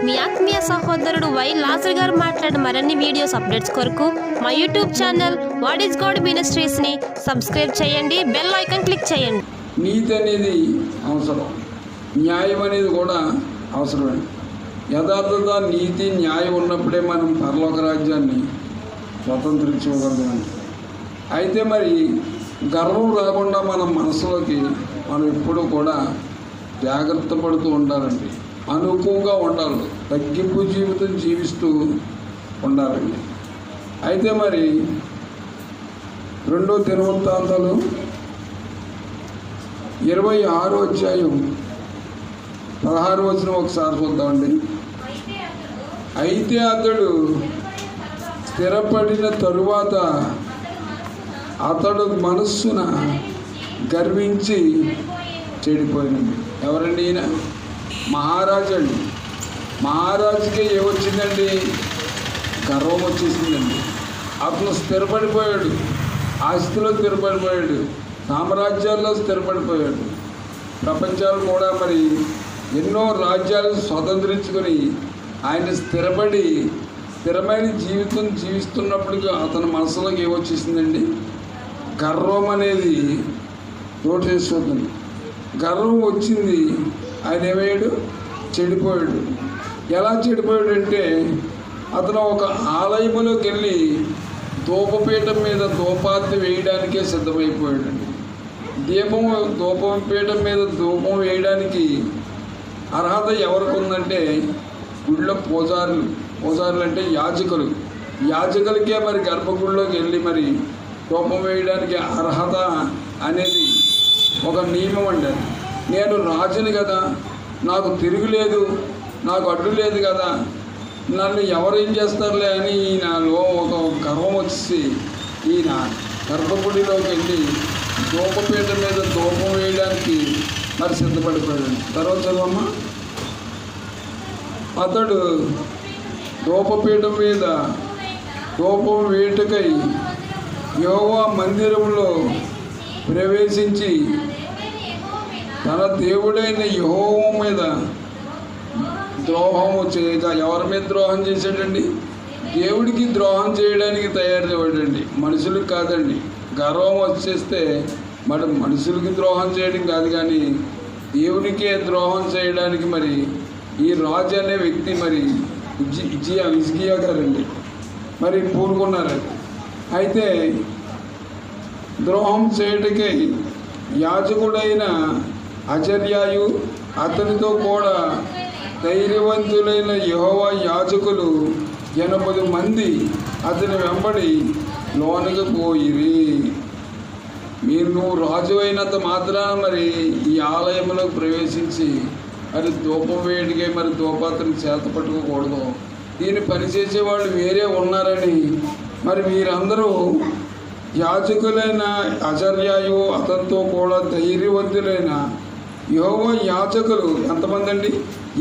మీ ఆత్మీయ సహోదరుడు వై లాజర్ గారు మాట్లాడిన మరిన్ని వీడియోస్ అప్డేట్స్ కొరకు మా YouTube channel what is God మినిస్ట్రీస్ని సబ్స్క్రైబ్ చేయండి, బెల్ ఐకాన్ క్లిక్ చేయండి. నీతి అనేది అవసరం, న్యాయం అనేది కూడా అవసరమే. యథార్థత, నీతి, న్యాయం ఉన్నప్పుడే మనం పరలోక రాజ్యాన్ని స్వతంత్రించుకోగలుగుతాం. అయితే మరి గర్వం రాకుండా మన మనసులోకి మనం ఎప్పుడూ కూడా జాగ్రత్త పడుతూ ఉండాలండి. అనుకువగా ఉండాలి, తగ్గింపు జీవితం జీవిస్తూ ఉండాలండి. అయితే మరి 2 దినవృత్తాంతాలు 26వ అధ్యాయం 16వ వచనం ఒకసారి చూద్దామండి. అయితే అతడు స్థిరపడిన తరువాత అతడు మనస్సున గర్వించి చెడిపోయినండి. ఎవరండి ఈయన? మహారాజు అండి. మహారాజుకి ఏమొచ్చిందండి? గర్వం వచ్చేసిందండి. అతను స్థిరపడిపోయాడు, ఆస్తిలో స్థిరపడిపోయాడు, సామ్రాజ్యాల్లో స్థిరపడిపోయాడు. ప్రపంచాలు కూడా మరి ఎన్నో రాజ్యాలు స్వతంత్రించుకొని ఆయన స్థిరమైన జీవితం జీవిస్తున్నప్పటికీ అతని మనసులోకి ఏమొచ్చేసిందండి? గర్వం అనేది చోటేస్తుంది. గర్వం వచ్చింది, ఆయన ఏమయ్యాడు? చెడిపోయాడు. ఎలా చెడిపోయాడంటే అతను ఒక ఆలయంలోకి వెళ్ళి ధూపపీఠం మీద ధూపాన్ని వేయడానికే సిద్ధమైపోయాడండి. ధూపపీఠం మీద ధూపం వేయడానికి అర్హత ఎవరికి ఉందంటే గుడిలో పూజారులు అంటే యాజకులకే మరి గర్భగుడిలోకి వెళ్ళి మరి ధూపం వేయడానికి అర్హత అనేది ఒక నియమం అండి. నేను రాజుని కదా, నాకు తిరుగులేదు, నాకు అడ్డు లేదు కదా, నన్ను ఎవరేం చేస్తారులే అని ఈయనలో ఒక గర్వం వచ్చి ఈయన గర్భగుడిలోకి వెళ్ళి ధూపపీఠం మీద ధూపం వేయడానికి మరి సిద్ధపడిపోయాడు. తర్వాత చదవమ్మా. అతడు ధూపపీఠం మీద ధూపం వేటుకై యెహోవా మందిరంలో ప్రవేశించి తన దేవుడైన యెహోవా మీద ద్రోహం చేయగా. ఎవరి మీద ద్రోహం చేశాడండి? దేవుడికి ద్రోహం చేయడానికి తయారయ్యాడండి, మనుషులకు కాదండి. గర్వం వచ్చేస్తే మరి మనుషులకి ద్రోహం చేయడం కాదు, కానీ దేవునికే ద్రోహం చేయడానికి మరి ఈ రాజు అనే వ్యక్తి మరి హిజ్కియా గారండి మరి పూనుకున్నారండి. అయితే ద్రోహం చేయటకై యాజకుడైన అజర్యాయు అతనితో కూడా ధైర్యవంతులైన యెహోవా యాజకులు 80 మంది అతని వెంబడి లోనికి పోయిరి. నువ్వు రాజు అయినంత మాత్రాన మరి ఈ ఆలయంలోకి ప్రవేశించి మరి ధూపం వేడికే మరి ధూపాత్రని చేత పట్టుకోకూడదు, దీన్ని పనిచేసే వాళ్ళు వేరే ఉన్నారని మరి మీరందరూ యాజకులైన అజర్యాయు అతనితో కూడా ధైర్యవంతులైన యెహోవా యాజకులు ఎంతమంది అండి?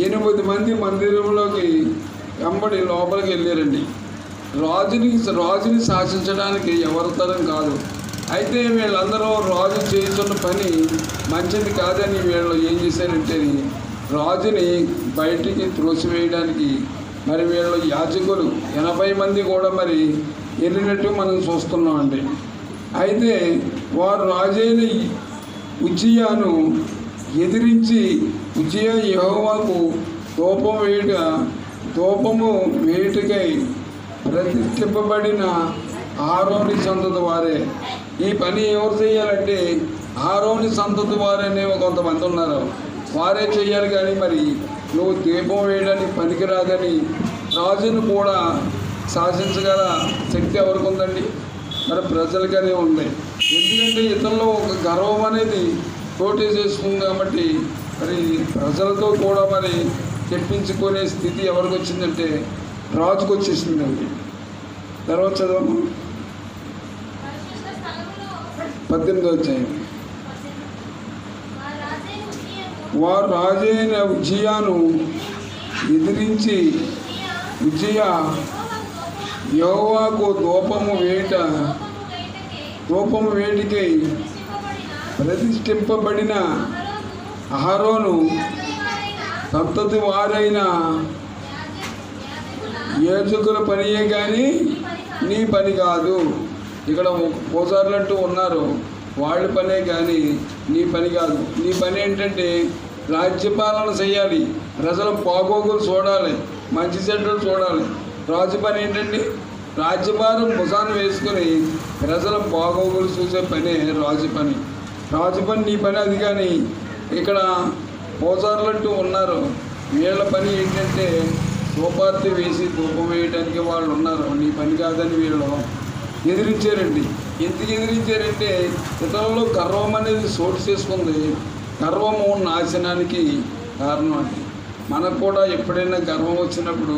8 మంది మందిరంలోకి వెంబడి లోపలికి వెళ్ళారండి. రాజుని శాసించడానికి ఎవరి తరం కాదు. అయితే వీళ్ళందరూ రాజు చేస్తున్న పని మంచిది కాదని వీళ్ళు ఏం చేశారంటే రాజుని బయటికి త్రోసివేయడానికి మరి వీళ్ళు యాజకులు 80 మంది కూడా మరి వెళ్ళినట్టు మనం చూస్తున్నామండి. అయితే వారు రాజైన ఉజ్జియాను ఎదిరించి ఉజ్జియా యెహోవాకు ధూపము వేయుటకై ప్రతిష్ఠింపబడిన ఆరోని సంతతి వారే. ఈ పని ఎవరు చేయాలంటే ఆరోని సంతతి వారనే కొంతమంది ఉన్నారు, వారే చేయాలి. కానీ మరి నువ్వు దీపం వేయడానికి పనికిరాదని రాజును కూడా శాసించగల శక్తి ఎవరికి ఉందండి? మరి ప్రజలకనే ఉంది. ఎందుకంటే ఇతరులో ఒక గర్వం అనేది పోటీ చేసుకుంది కాబట్టి మరి ప్రజలతో కూడా మరి చెప్పించుకునే స్థితి ఎవరికి వచ్చిందంటే రాజుకు వచ్చేసిందండి. తర్వాత చదవము 18వ అధ్యాయం. వారు రాజైన ఉజ్జియాను ఎదిరించి ఉజ్జియా యెహోవాకు ధూపము వేటికై ప్రతిష్ఠింపబడిన అహరోను సంతతి వారైన యాజకుల పనియే కానీ నీ పని కాదు. ఇక్కడ పూజారులు అంటూ ఉన్నారు, వాళ్ళ పనే కానీ నీ పని కాదు. నీ పని ఏంటంటే రాజ్యపాలన చేయాలి, ప్రజల బాగోగులు చూడాలి, మంచి చెడ్డలు చూడాలి. రాజు పని ఏంటండి? రాజ్యభారం భుజాన్ని వేసుకొని ప్రజల బాగోగులు చూసే పనే రాజు పని. రాజు పని నీ పని అది. కానీ ఇక్కడ పూజారులు అంటూ ఉన్నారు, వీళ్ళ పని ఏంటంటే ధూపార్తి వేసి ధూపం వేయడానికి వాళ్ళు ఉన్నారు. నీ పని కాదని వీళ్ళు ఎదిరించారండి. ఎందుకు ఎదిరించారంటే ఇతరులలో గర్వం అనేది చోటు చేసుకుంది. గర్వము నాశనానికి కారణం అండి. మనకు కూడా ఎప్పుడైనా గర్వం వచ్చినప్పుడు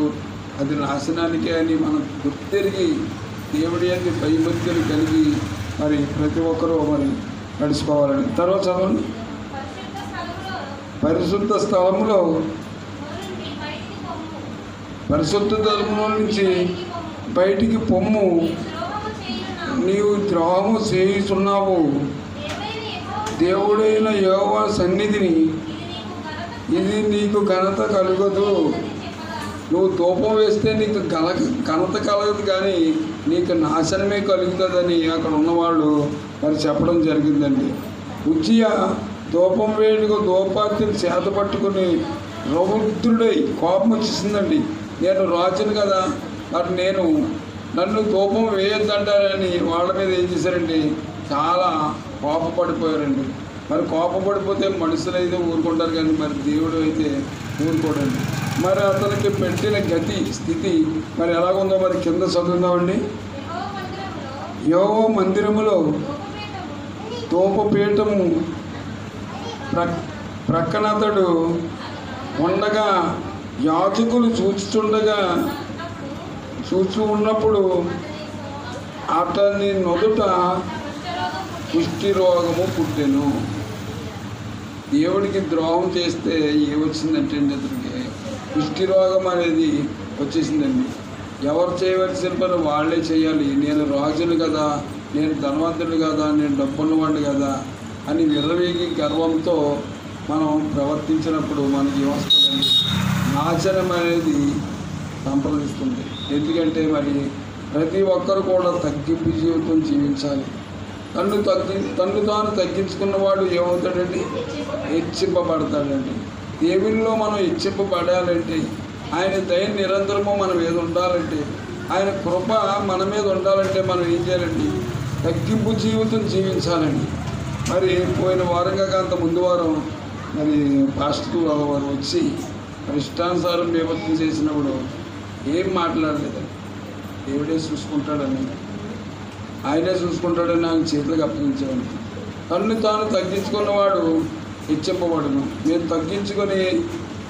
అది నాశనానికే అని మనం గుర్తెరిగి దేవుడి యొక్క భయభక్తులు కలిగి మరి ప్రతి ఒక్కరూ మరి నడుచుకోవాలండి. తర్వాత చదవండి. పరిశుద్ధ స్థలంలో నుంచి బయటికి పొమ్ము, నీవు ద్రోహము చేయుచున్నావు. దేవుడైన యెహోవా సన్నిధిని ఇది నీకు ఘనత కలుగదు. నువ్వు ధూపం వేస్తే నీకు ఘనత కలగదు కానీ నీకు నాశనమే కలుగుతుందని అక్కడ ఉన్నవాళ్ళు మరి చెప్పడం జరిగిందండి. ఉజ్జియా ధూపం వేడుకు ధూపార్తిని చేత పట్టుకుని రౌద్రుడై కోపం వచ్చేసిందండి. నేను రాజును కదా, మరి నన్ను ధూపం వేయొద్దంటారని వాళ్ళ మీద ఏం చేశారండి, చాలా కోపపడిపోయారండి. మరి కోపపడిపోతే మనుషులు అయితే ఊరుకుంటారు కానీ మరి దేవుడు అయితే ఊరుకోడండి. మరి అతనికి పెట్టిన స్థితి మరి ఎలాగుందో మరి కింద చదువుదామండి. యెహోవా మందిరములో ధూపపీఠము ప్రక్కన అతడు ఉండగా యాజకులు చూస్తూ ఉన్నప్పుడు అతని నుదుట కుష్టి రోగము పుట్టెను. దేవుడికి ద్రోహం చేస్తే ఏమొచ్చిందంటే అతనికి కుష్టి రోగం అనేది వచ్చేసిందండి. ఎవరు చేయవలసిన పని వాళ్ళే చేయాలి. నేను రాజును కదా, నేను ధనవంతుడు కదా, నేను డబ్బున్నవాడు కదా అని విర్రవీగి గర్వంతో మనం ప్రవర్తించినప్పుడు మనకి ఏమొస్తుందండి, నాశనం అనేది సంప్రదిస్తుంది. ఎందుకంటే మరి ప్రతి ఒక్కరు కూడా తగ్గింపు జీవితం జీవించాలి. తన్ను తాను తగ్గించుకున్నవాడు ఏమవుతాడండి, హెచ్చింపబడతాడండి. దేవునిలో మనం హెచ్చింపబడాలంటే, ఆయన దయ నిరంతరము మన మీద ఉండాలంటే, ఆయన కృప మన మీద ఉండాలంటే మనం ఏం చేయాలండి, తగ్గింపు జీవితం జీవించాలండి. మరి పోయిన వారంగా అంత ముందు వారం మరి పాస్టర్ వారు వచ్చి మరి ఇష్టానుసారం నివర్తన చేసినప్పుడు ఏం మాట్లాడలేదండి. దేవుడే చూసుకుంటాడని, ఆయనే చూసుకుంటాడని ఆయన చేతులకు అప్పగించేవాడిని. తన్ను తాను తగ్గించుకున్నవాడు హెచ్చింపబడును. మేము తగ్గించుకొని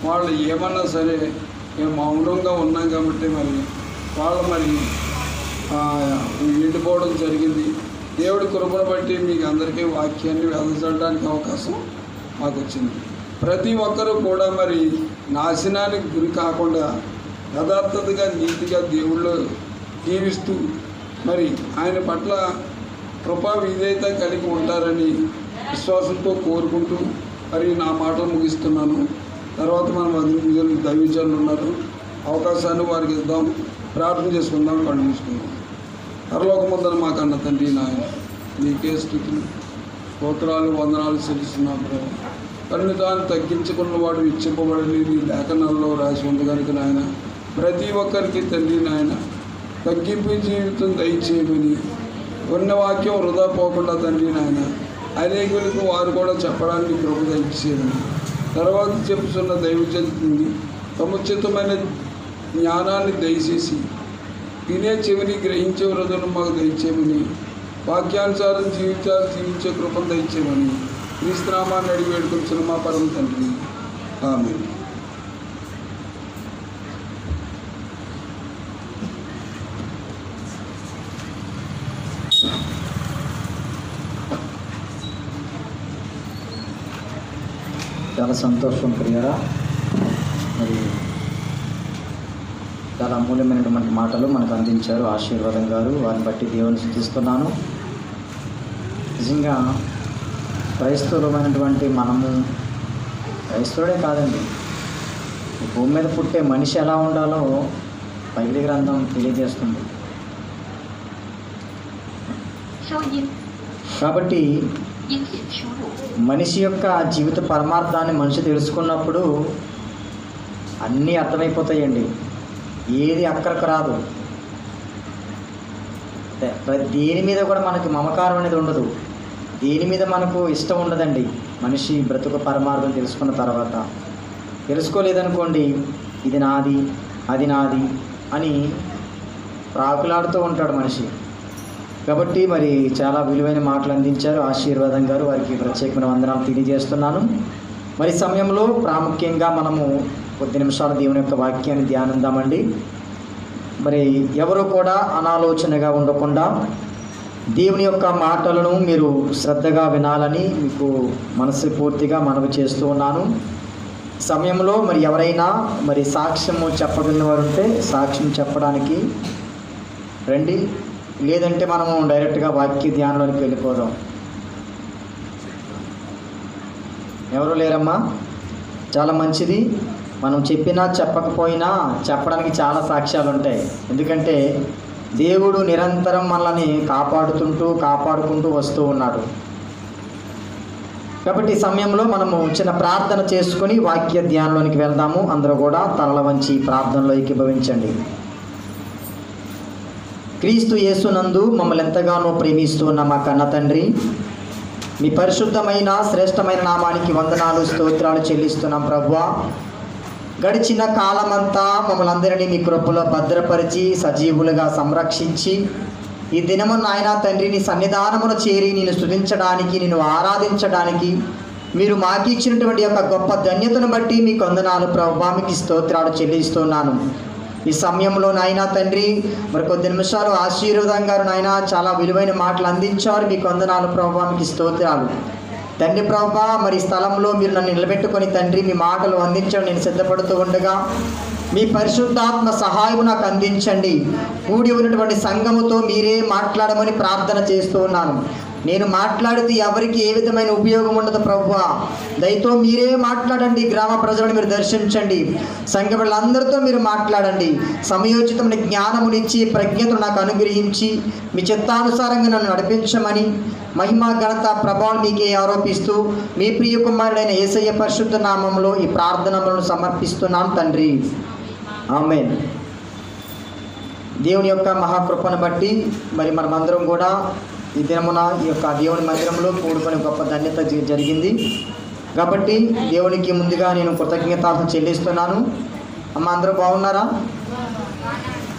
వాళ్ళు ఏమన్నా సరే మేము మౌనంగా ఉన్నాం కాబట్టి మరి వాళ్ళు మరి ఎండిపోవడం జరిగింది. దేవుడి కృపను బట్టి మీకు అందరికీ వాక్యాన్ని వెదజల్లడానికి అవకాశం మాకు వచ్చింది. ప్రతి ఒక్కరూ కూడా మరి నాశనానికి గురి కాకుండా యథార్థతగా నీతిగా దేవుళ్ళు జీవిస్తూ మరి ఆయన పట్ల కృపా విధేయత కలిగి ఉంటారని విశ్వాసంతో కోరుకుంటూ మరి నా మాటలు ముగిస్తున్నాను. తర్వాత మనం దైవజనులు ఉన్నారు, అవకాశాన్ని వారికి ఇద్దాం, ప్రార్థన చేసుకుందాం, పండించుకుందాం. పరలోకమందున మాకన్న తండ్రి నాయన, నీకే స్తుతులు స్తోత్రాలు వందనాలు చెల్లిస్తున్నాం ప్రభు. తనని తాను తగ్గించుకున్నవాడు ఇచ్చింపబడని నీ లేఖనాల్లో రాసి ఉంది కనుక నాయన, ప్రతి ఒక్కరికి తండ్రి నాయన తగ్గింపు జీవితం దయచేయమని, ఉన్న వాక్యం వృధా పోకుండా తండ్రి నాయన అనేకులకు వారు కూడా చెప్పడానికి కృప దయచేయమని, తర్వాత చెప్పుతున్న దైవజనుని సముచితమైన జ్ఞానాన్ని దయచేసి వినే చెవిని గ్రహించే హృదయం మాకు దయచేయమని, వాక్యానుసారం జీవించే కృపను దయచేయమని క్రీస్తునామాన్ని అడిగి వేడుకొచ్చిన మా పరమ తండ్రి, ఆమేన్. చాలా సంతోషం ప్రియరా. మరి చాలా అమూల్యమైనటువంటి మాటలు మనకు అందించారు ఆశీర్వాదం గారు. వారిని బట్టి దేవుని స్తుతిస్తున్నాను. నిజంగా క్రైస్తవులమైనటువంటి మనము, క్రైస్తవుడే కాదండి, భూమి మీద పుట్టే మనిషి ఎలా ఉండాలో బైబిల్ గ్రంథం తెలియజేస్తుంది. కాబట్టి మనిషి యొక్క జీవిత పరమార్థాన్ని మనిషి తెలుసుకున్నప్పుడు అన్నీ అర్థమైపోతాయండి. ఏది అక్కడికి రాదు. దేని మీద కూడా మనకి మమకారం అనేది ఉండదు. దేని మీద మనకు ఇష్టం ఉండదండి. మనిషి బ్రతుకు పరమార్థం తెలుసుకున్న తర్వాత. తెలుసుకోలేదనుకోండి, ఇది నాది, అది నాది అని ప్రాకులాడుతూ ఉంటాడు మనిషి. కాబట్టి మరి చాలా విలువైన మాటలు అందించారు ఆశీర్వాదం గారు. వారికి ప్రత్యేకమైన వందనాలు తెలియజేస్తున్నాను. మరి సమయంలో ప్రాముఖ్యంగా మనము కొద్ది నిమిషాలు దేవుని యొక్క వాక్యాన్ని ధ్యానిద్దామండి. మరి ఎవరు కూడా అనాలోచనగా ఉండకుండా దేవుని యొక్క మాటలను మీరు శ్రద్ధగా వినాలని మీకు మనస్ఫూర్తిగా మనవి చేస్తూ ఉన్నాను. సమయంలో మరి ఎవరైనా మరి సాక్ష్యము చెప్పగలిగినవారు ఉంటే సాక్ష్యం చెప్పడానికి రండి. లేదంటే మనము డైరెక్ట్గా వాక్య ధ్యానంలోకి వెళ్ళిపోదాం. ఎవరు లేరమ్మా? చాలా మంచిది. మనం చెప్పినా చెప్పకపోయినా చెప్పడానికి చాలా సాక్ష్యాలు ఉంటాయి. ఎందుకంటే దేవుడు నిరంతరం మనల్ని కాపాడుకుంటూ వస్తూ ఉన్నాడు. కాబట్టి ఈ సమయంలో మనము చిన్న ప్రార్థన చేసుకొని వాక్య ధ్యానంలోనికి వెళ్దాము. అందరూ కూడా తలల వంచి ప్రార్థనలో ఏకీభవించండి. క్రీస్తు యేసునందు మమ్మల్ని ఎంతగానో ప్రేమిస్తున్న మా కన్న తండ్రి, మీ పరిశుద్ధమైన శ్రేష్టమైన నామానికి వందనాలు స్తోత్రాలు చెల్లిస్తున్నాం ప్రభువా. గడిచిన కాలమంతా మమ్మల్ని అందరినీ మీ కృపలో భద్రపరిచి సజీవులుగా సంరక్షించి ఈ దినము నాయన తండ్రి నీ సన్నిధానమును చేరి నేను స్తుతించడానికి, నేను ఆరాధించడానికి మీరు మాకు ఇచ్చినటువంటి యొక్క గొప్ప ధన్యతను బట్టి మీకు వందనాలు ప్రభువా. మీకు స్తోత్రాలు చెల్లిస్తున్నాను. ఈ సమయంలో నాయన తండ్రి మరి కొద్ది నిమిషాలు ఆశీర్వాదం గారు నాయన చాలా విలువైన మాటలు అందించారు. మీకు వందనాలు ప్రభువా. మీకు స్తోత్రాలు తండ్రి ప్రభువా. మరి స్థలంలో మీరు నన్ను నిలబెట్టుకొని తండ్రి మీ మాటలు అందించడం నేను సిద్ధపడుతూ ఉండగా మీ పరిశుద్ధాత్మ సహాయం నాకు అందించండి. కూడి ఉన్నటువంటి సంఘముతో మీరే మాట్లాడమని ప్రార్థన చేస్తూ ఉన్నాను. నేను మాట్లాడితే ఎవరికి ఏ విధమైన ఉపయోగం ఉండదు ప్రభువా. దయతో మీరే మాట్లాడండి. గ్రామ ప్రజలను మీరు దర్శించండి. సంఘ పిల్లలందరితో మీరు మాట్లాడండి. సమయోచితమైన జ్ఞానమునిచ్చి ప్రజ్ఞతను నాకు అనుగ్రహించి మీ చిత్తానుసారంగా నన్ను నడిపించమని మహిమ ఘనత ప్రభావం మీకే ఆరోపిస్తూ మీ ప్రియ కుమారుడైన యేసయ్య పరిశుద్ధ నామంలో ఈ ప్రార్థనలను సమర్పిస్తున్నాను తండ్రి. ఆమేన్. దేవుని యొక్క మహాకృపను బట్టి మరి మనమందరం కూడా ఈ దినమున ఈ యొక్క దేవుని మందిరంలో కూడుకొని గొప్ప ధన్యత జరిగింది. కాబట్టి దేవునికి ముందుగా నేను కృతజ్ఞతలు చెల్లిస్తున్నాను. అమ్మ అందరూ బాగున్నారా?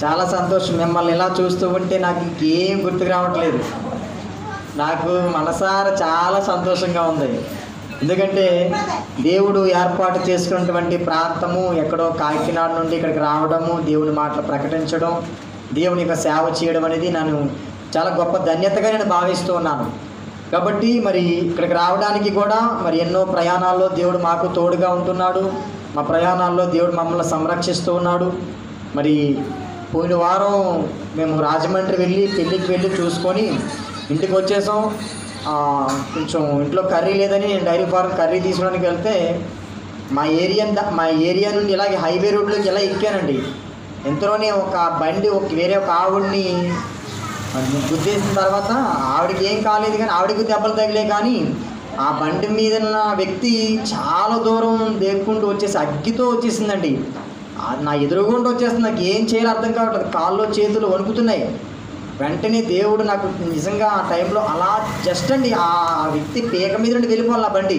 చాలా సంతోషం. మిమ్మల్ని ఇలా చూస్తూ ఉంటే నాకు ఇంకేం గుర్తుకు రావట్లేదు. నాకు మనసారా చాలా సంతోషంగా ఉంది. ఎందుకంటే దేవుడు ఏర్పాటు చేసుకున్నటువంటి ప్రాంతము ఎక్కడో కాకినాడ నుండి ఇక్కడికి రావడము, దేవుని మాటలు ప్రకటించడం, దేవుని యొక్క సేవ చేయడం అనేది నన్ను చాలా గొప్ప ధన్యతగా నేను భావిస్తూ ఉన్నాను. కాబట్టి మరి ఇక్కడికి రావడానికి కూడా మరి ఎన్నో ప్రయాణాల్లో దేవుడు మాకు తోడుగా ఉంటున్నాడు. మా ప్రయాణాల్లో దేవుడు మమ్మల్ని సంరక్షిస్తూ ఉన్నాడు. మరి పోయిన వారం మేము రాజమండ్రి పెళ్ళికి వెళ్ళి చూసుకొని ఇంటికి వచ్చేసాం. కొంచెం ఇంట్లో కర్రీ లేదని నేను డైరీ ఫార్మ్ కర్రీ తీసుకోవడానికి వెళ్తే మా ఏరియా నుండి ఇలాగే హైవే రోడ్లోకి ఇలా ఎక్కానండి. ఎంతలోనే ఒక బండి వేరే ఒక ఆవిడ్ని గుద్దేసిన తర్వాత ఆవిడకి ఏం కాలేదు, కానీ ఆవిడకి దెబ్బలు తగిలే. కానీ ఆ బండి మీద ఉన్న వ్యక్తి చాలా దూరం దేక్కుంటూ వచ్చేసి అగ్గితో వచ్చేసిందండి. నా ఎదురుగుంటూ వచ్చేస్తుంది. నాకు ఏం చేయాలో అర్థం కావట్లేదు. కాళ్ళు చేతులు వణుకుతున్నాయి. వెంటనే దేవుడు నాకు నిజంగా ఆ టైంలో అలా జస్ట్ అండి ఆ వ్యక్తి పీక మీద నుండి వెళ్ళిపోవాలి. ఆ బండి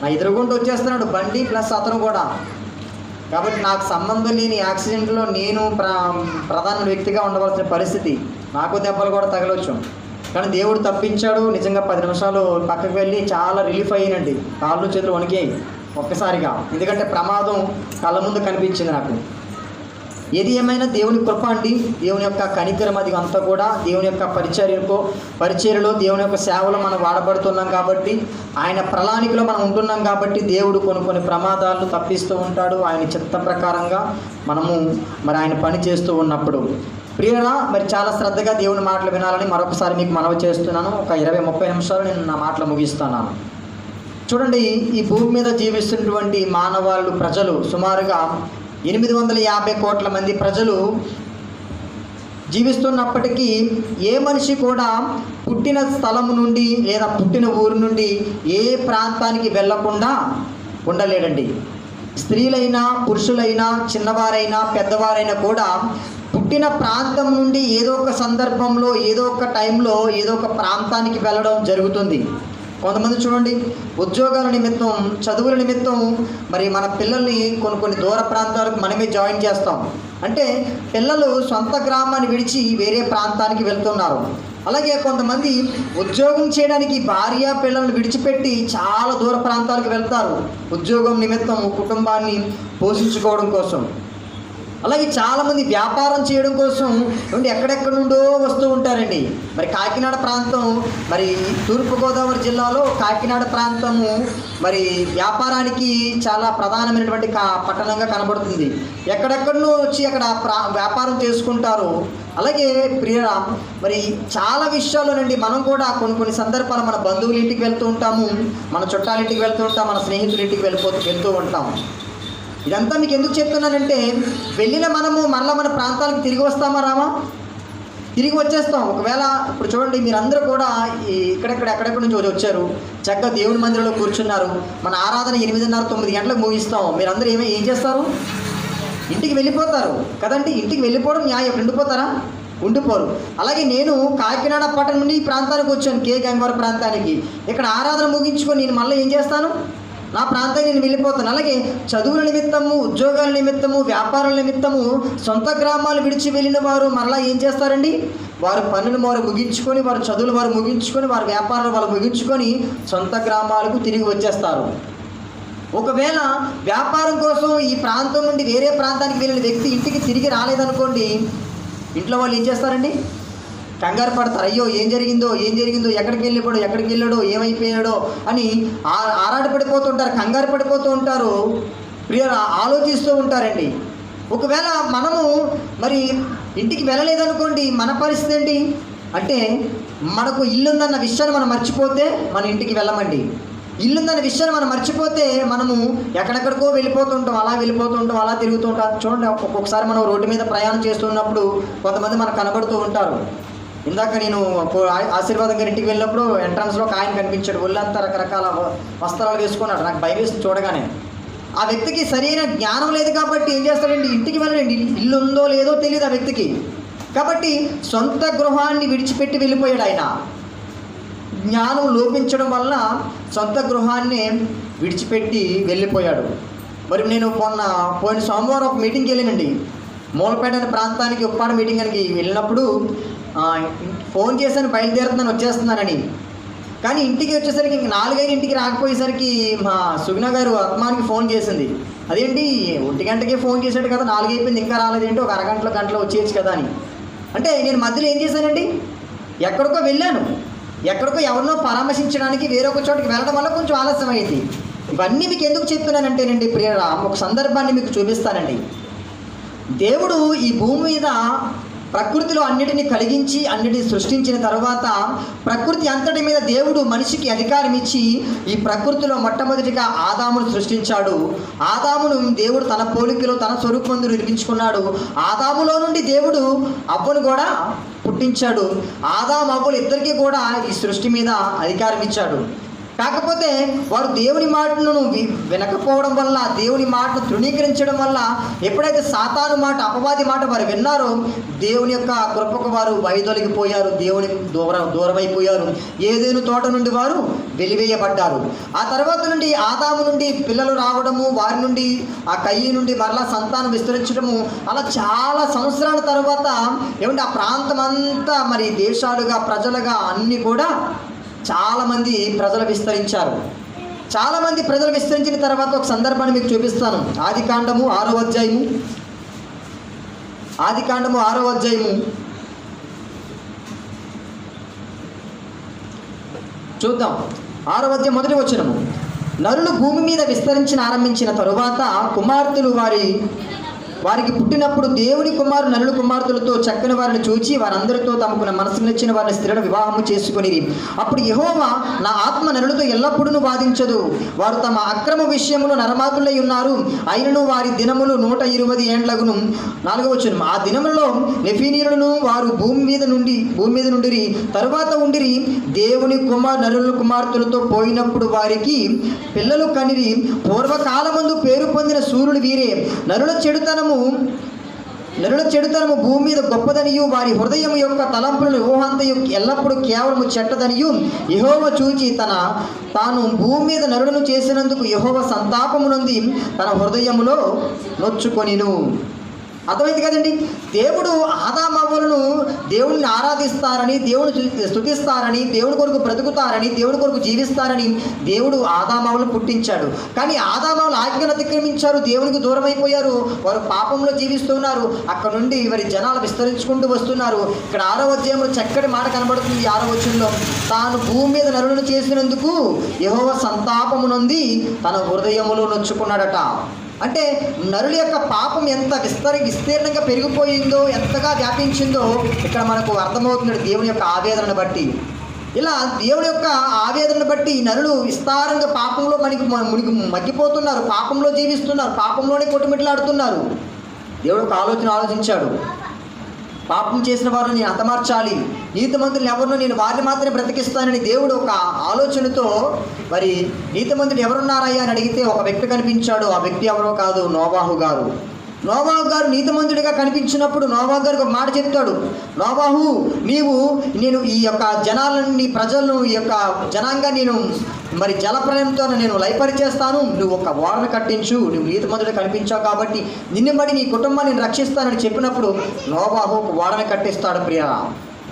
నా ఎదురుగుంటూ వచ్చేస్తున్నాడు, బండి ప్లస్ అతను కూడా. కాబట్టి నాకు సంబంధం లేని యాక్సిడెంట్లో నేను ప్రధాన వ్యక్తిగా ఉండవలసిన పరిస్థితి. నాకు దెబ్బలు కూడా తగలవచ్చు, కానీ దేవుడు తప్పించాడు. నిజంగా 10 నిమిషాలు పక్కకు వెళ్ళి చాలా రిలీఫ్ అయ్యానండి. కాళ్ళు చేతులు వణికాయి ఒక్కసారిగా. ఎందుకంటే ప్రమాదం కళ్ళ ముందు కనిపించింది నాకు. ఏది ఏమైనా దేవుని కృప అండి. దేవుని యొక్క కనికరం అది అంతా కూడా దేవుని యొక్క పరిచర్యలో దేవుని యొక్క సేవలో మనం వాడబడుతున్నాం కాబట్టి, ఆయన ప్రణాళికలో మనం ఉంటున్నాం కాబట్టి దేవుడు కొన్ని ప్రమాదాలు తప్పిస్తూ ఉంటాడు. ఆయన చిత్త ప్రకారంగా మనము మరి ఆయన పని చేస్తూ ఉన్నప్పుడు ప్రియురా మరి చాలా శ్రద్ధగా దేవుని మాటలు వినాలని మరొకసారి మీకు మనవి చేస్తున్నాను. ఒక 20-30 నిమిషాలు నేను నా మాటలు ముగిస్తున్నాను. చూడండి, ఈ భూమి మీద జీవిస్తున్నటువంటి ప్రజలు సుమారుగా 850 కోట్ల మంది ప్రజలు జీవిస్తున్నప్పటికీ ఏ మనిషి కూడా పుట్టిన స్థలం నుండి లేదా పుట్టిన ఊరు నుండి ఏ ప్రాంతానికి వెళ్ళకుండా ఉండలేడండి. స్త్రీలైనా పురుషులైనా చిన్నవారైనా పెద్దవారైనా కూడా పుట్టిన ప్రాంతం నుండి ఏదో ఒక సందర్భంలో ఏదో ఒక టైంలో ఏదో ఒక ప్రాంతానికి వెళ్ళడం జరుగుతుంది. కొంతమంది చూడండి, ఉద్యోగాల నిమిత్తం చదువుల నిమిత్తం మరి మన పిల్లల్ని కొన్ని దూర ప్రాంతాలకు మనమే జాయిన్ చేస్తాం. అంటే పిల్లలు సొంత గ్రామాన్ని విడిచి వేరే ప్రాంతానికి వెళ్తున్నారు. అలాగే కొంతమంది ఉద్యోగం చేయడానికి భార్య పిల్లల్ని విడిచిపెట్టి చాలా దూర ప్రాంతాలకు వెళ్తారు ఉద్యోగం నిమిత్తం, కుటుంబాన్ని పోషించుకోవడం కోసం. అలాగే చాలామంది వ్యాపారం చేయడం కోసం ఎక్కడెక్కడ నుండో వస్తూ ఉంటారండి. మరి కాకినాడ ప్రాంతం, మరి తూర్పుగోదావరి జిల్లాలో కాకినాడ ప్రాంతము మరి వ్యాపారానికి చాలా ప్రధానమైనటువంటి పట్టణంగా కనబడుతుంది. ఎక్కడెక్కడనో వచ్చి అక్కడ వ్యాపారం చేసుకుంటారు. అలాగే ప్రియరా, మరి చాలా విషయాల్లోనండి మనం కూడా కొన్ని సందర్భాలు మన బంధువుల ఇంటికి వెళ్తూ ఉంటాము, మన చుట్టాల ఇంటికి వెళ్తూ ఉంటాం, మన స్నేహితుల ఇంటికి వెళ్తూ ఉంటాం. ఇదంతా మీకు ఎందుకు చెప్తున్నానంటే, వెళ్ళిన మనము మరలా మన ప్రాంతాలకు తిరిగి వస్తామా రామా? తిరిగి వచ్చేస్తాం. ఒకవేళ ఇప్పుడు చూడండి, మీరందరూ కూడా ఎక్కడెక్కడి నుంచి వచ్చారు, చక్కగా దేవుని మందిరంలో కూర్చున్నారు. మన ఆరాధన 8:30-9 గంటలకు ముగిస్తాం. మీరందరూ ఏం చేస్తారు? ఇంటికి వెళ్ళిపోతారు కదండి. ఇంటికి వెళ్ళిపోవడం న్యాయం. ఉండిపోరు. అలాగే నేను కాకినాడ పట్టణం నుండి ఈ ప్రాంతానికి వచ్చాను, కే గంగవరం ప్రాంతానికి. ఇక్కడ ఆరాధన ముగించుకొని నేను మళ్ళీ ఏం చేస్తాను? నా ప్రాంతానికి నేను వెళ్ళిపోతాను. అలాగే చదువుల నిమిత్తము, ఉద్యోగాల నిమిత్తము, వ్యాపారాల నిమిత్తము సొంత గ్రామాలు విడిచి వెళ్ళిన వారు మరలా ఏం చేస్తారండి? వారు పనులు వారు ముగించుకొని, వారు చదువులు వారు ముగించుకొని, వారి వ్యాపారాలు వాళ్ళు ముగించుకొని సొంత గ్రామాలకు తిరిగి వచ్చేస్తారు. ఒకవేళ వ్యాపారం కోసం ఈ ప్రాంతం నుండి వేరే ప్రాంతానికి వెళ్ళిన వ్యక్తి ఇంటికి తిరిగి రాలేదనుకోండి, ఇంట్లో వాళ్ళు ఏం చేస్తారండి? కంగారు పడతారు. అయ్యో ఏం జరిగిందో, ఎక్కడికి వెళ్ళాడో, ఏమైపోయాడో అని ఆరాటపడిపోతుంటారు, కంగారు పడిపోతూ ఉంటారు, ఆలోచిస్తూ ఉంటారండి. ఒకవేళ మనము మరి ఇంటికి వెళ్ళలేదనుకోండి, మన పరిస్థితి ఏంటి అంటే, మనకు ఇల్లుందన్న విషయాన్ని మనం మర్చిపోతే మన ఇంటికి వెళ్ళమండి. ఇల్లుందన్న విషయాన్ని మనం మర్చిపోతే మనము ఎక్కడెక్కడికో వెళ్ళిపోతుంటాం, అలా తిరుగుతుంటాం. చూడండి, ఒక్కొక్కసారి మనం రోడ్డు మీద ప్రయాణం చేస్తున్నప్పుడు కొంతమంది మనకు కనబడుతూ ఉంటారు. ఇందాక నేను ఆశీర్వాదం గారి ఇంటికి వెళ్ళినప్పుడు ఎంట్రన్స్లో ఒక ఆయన కనిపించాడు. ఒళ్ళంతా రకరకాల వస్త్రాలు వేసుకున్నాడు. నాకు భయం వేసి చూడగానే. ఆ వ్యక్తికి సరైన జ్ఞానం లేదు కాబట్టి ఏం చేస్తాడండి? ఇంటికి వెళ్ళండి. ఇల్లు ఉందో లేదో తెలియదు ఆ వ్యక్తికి. కాబట్టి సొంత గృహాన్ని విడిచిపెట్టి వెళ్ళిపోయాడు ఆయన. జ్ఞానం లోపించడం వల్ల సొంత గృహాన్ని విడిచిపెట్టి వెళ్ళిపోయాడు. మరి నేను పోయిన సోమవారం ఒక మీటింగ్కి వెళ్ళానండి. మూలపేట అనే ప్రాంతానికి ఉప్పాడ మీటింగ్ అని వెళ్ళినప్పుడు ఫోన్ చేశాను, బయలుదేరుతున్నాను, వచ్చేస్తున్నానని. కానీ ఇంటికి వచ్చేసరికి 4-5 ఇంటికి రాకపోయేసరికి మా సుగుణ గారు ఆత్మానికి ఫోన్ చేసింది. అదేంటి 1 గంటకే ఫోన్ చేశాడు కదా, 4 అయిపోయింది, ఇంకా రాలేదేంటి, ఒక గంటలో వచ్చేయచ్చు కదా అని. అంటే నేను మధ్యలో ఏం చేశానండి? ఎక్కడికో వెళ్ళాను. ఎక్కడికో ఎవరినో పరామర్శించడానికి వేరొక చోటికి వెళ్ళడం వల్ల కొంచెం ఆలస్యం అయింది. ఇవన్నీ మీకు ఎందుకు చెప్తున్నానంటేనండి ప్రియరా, ఒక సందర్భాన్ని మీకు చూపిస్తానండి. దేవుడు ఈ భూమి మీద ప్రకృతిలో అన్నిటిని కలిగించి అన్నిటిని సృష్టించిన తర్వాత ప్రకృతి అంతటి మీద దేవుడు మనిషికి అధికారం ఇచ్చి ఈ ప్రకృతిలో మొట్టమొదటిగా ఆదామును సృష్టించాడు. ఆదామును దేవుడు తన పోలికలో తన స్వరూపంలో నిర్మించుకున్నాడు. ఆదాములో నుండి దేవుడు అవ్వను కూడా పుట్టించాడు. ఆదాము అవ్వలు ఇద్దరికీ కూడా ఈ సృష్టి మీద అధికారం ఇచ్చాడు. కాకపోతే వారు దేవుని మాటను వినకపోవడం వల్ల, దేవుని మాటను తృణీకరించడం వల్ల, ఎప్పుడైతే సాతాను మాట, అపవాది మాట వారు విన్నారో దేవుని యొక్క కృపకు వారు వైదొలిగిపోయారు, దేవుని దూరమైపోయారు. ఏదేను తోట నుండి వారు వెలివేయబడ్డారు. ఆ తర్వాత నుండి ఆదాము నుండి పిల్లలు రావడము, వారి నుండి ఆ కయ్యి నుండి మరలా సంతానం విస్తరించడము, అలా చాలా సంవత్సరాల తర్వాత ఆ ప్రాంతం అంతా మరి దేశాలుగా, ప్రజలుగా అన్నీ కూడా చాలామంది ప్రజలు విస్తరించారు. చాలామంది ప్రజలు విస్తరించిన తర్వాత ఒక సందర్భాన్ని మీకు చూపిస్తాను. ఆదికాండము 6వ అధ్యాయము చూద్దాం. 6వ అధ్యాయం 1వ వచనము. నరులు భూమి మీద విస్తరించిన ఆరంభించిన తరువాత కుమార్తెలు వారి వారికి పుట్టినప్పుడు దేవుని కుమారుడు నరుల కుమార్తెలతో చక్కని వారిని చూచి వారందరితో తమకు మనసుకు నచ్చిన వారిని స్త్రీలను వివాహము చేసుకుని, అప్పుడు యెహోవా నా ఆత్మ నరులతో ఎల్లప్పుడూ వాదించదు, వారు తమ అక్రమ విషయములో నరమాతులై ఉన్నారు, అయినను వారి దినములు 120 ఏండ్లగును. 4వ వచనం, ఆ దినములలో నెఫీనీయులను వారు భూమి మీద నుండిరి, తరువాత ఉండిరి, దేవుని నరుల కుమార్తెలతో పోయినప్పుడు వారికి పిల్లలు కనిరి. పూర్వకాలమందు పేరు పొందిన సూర్యుడు వీరే. నరుల చెడుతనము భూమి మీద గొప్పదనియు వారి హృదయం యొక్క తలంపులను ఊహంతయు ఎల్లప్పుడూ కేవలము చెడ్డదనియు యెహోవా చూచి తాను భూమి మీద నరులను చేసినందుకు యెహోవా సంతాపము నొంది తన హృదయములో నొచ్చుకొనిను. అర్థమైంది కదండి. దేవుడు ఆదామవ్వలను దేవుడిని ఆరాధిస్తారని, దేవుని స్తుతిస్తారని, దేవుడి కొరకు బ్రతుకుతారని, దేవుడి కొరకు జీవిస్తారని దేవుడు ఆదామవ్వలను పుట్టించాడు. కానీ ఆదామవ్వలు ఆజ్ఞను అతిక్రమించారు, దేవునికి దూరం అయిపోయారు, వారు పాపంలో జీవిస్తున్నారు. అక్కడ నుండి వారి జనాలు విస్తరించుకుంటూ వస్తున్నారు. ఇక్కడ 6వ అధ్యాయంలో చక్కటి మాట కనబడుతుంది. 6వ వచనంలో, తాను భూమి మీద నరులను చేసినందుకు యెహోవా సంతాపము నొంది తన హృదయములో నొచ్చుకున్నాడట. అంటే నరుల యొక్క పాపం ఎంత విస్తీర్ణంగా పెరిగిపోయిందో, ఎంతగా వ్యాపించిందో ఇక్కడ మనకు అర్థమవుతుంది దేవుని యొక్క ఆవేదనను బట్టి. ఇలా దేవుని యొక్క ఆవేదనను బట్టి నరులు విస్తారంగా పాపంలో మునిగి మగ్గిపోతున్నారు, పాపంలో జీవిస్తున్నారు, పాపంలోనే కొట్టుమిట్లాడుతున్నారు. దేవుడు ఒక ఆలోచించాడు, పాపం చేసిన వారిని నేను హతమార్చాలి, నీతిమంతులు ఎవరినో నేను వారిని మాత్రమే బ్రతికిస్తానని దేవుడు ఒక ఆలోచనతో మరి నీతిమంతులు ఎవరున్నారయ్యా అని అడిగితే ఒక వ్యక్తి కనిపించాడు. ఆ వ్యక్తి ఎవరో కాదు, నోవాహు గారు. నోవాహు గారు నీతిమంతుడిగా కనిపించినప్పుడు నోవాహు గారికి ఒక మాట చెప్తాడు, నోవాహు నేను ఈ యొక్క జనాలని, ప్రజలను, ఈ యొక్క జనాంగా నేను మరి జలప్రలయంతో నేను లయపరిచేస్తాను, నువ్వు ఒక ఓడను కట్టించు, నువ్వు నీతిమంతుడిగా కనిపించావు కాబట్టి నిన్ను బట్టి నీ కుటుంబాన్ని నేను రక్షిస్తానని చెప్పినప్పుడు నోవాహు ఒక ఓడను కట్టిస్తాడు. ప్రియరా,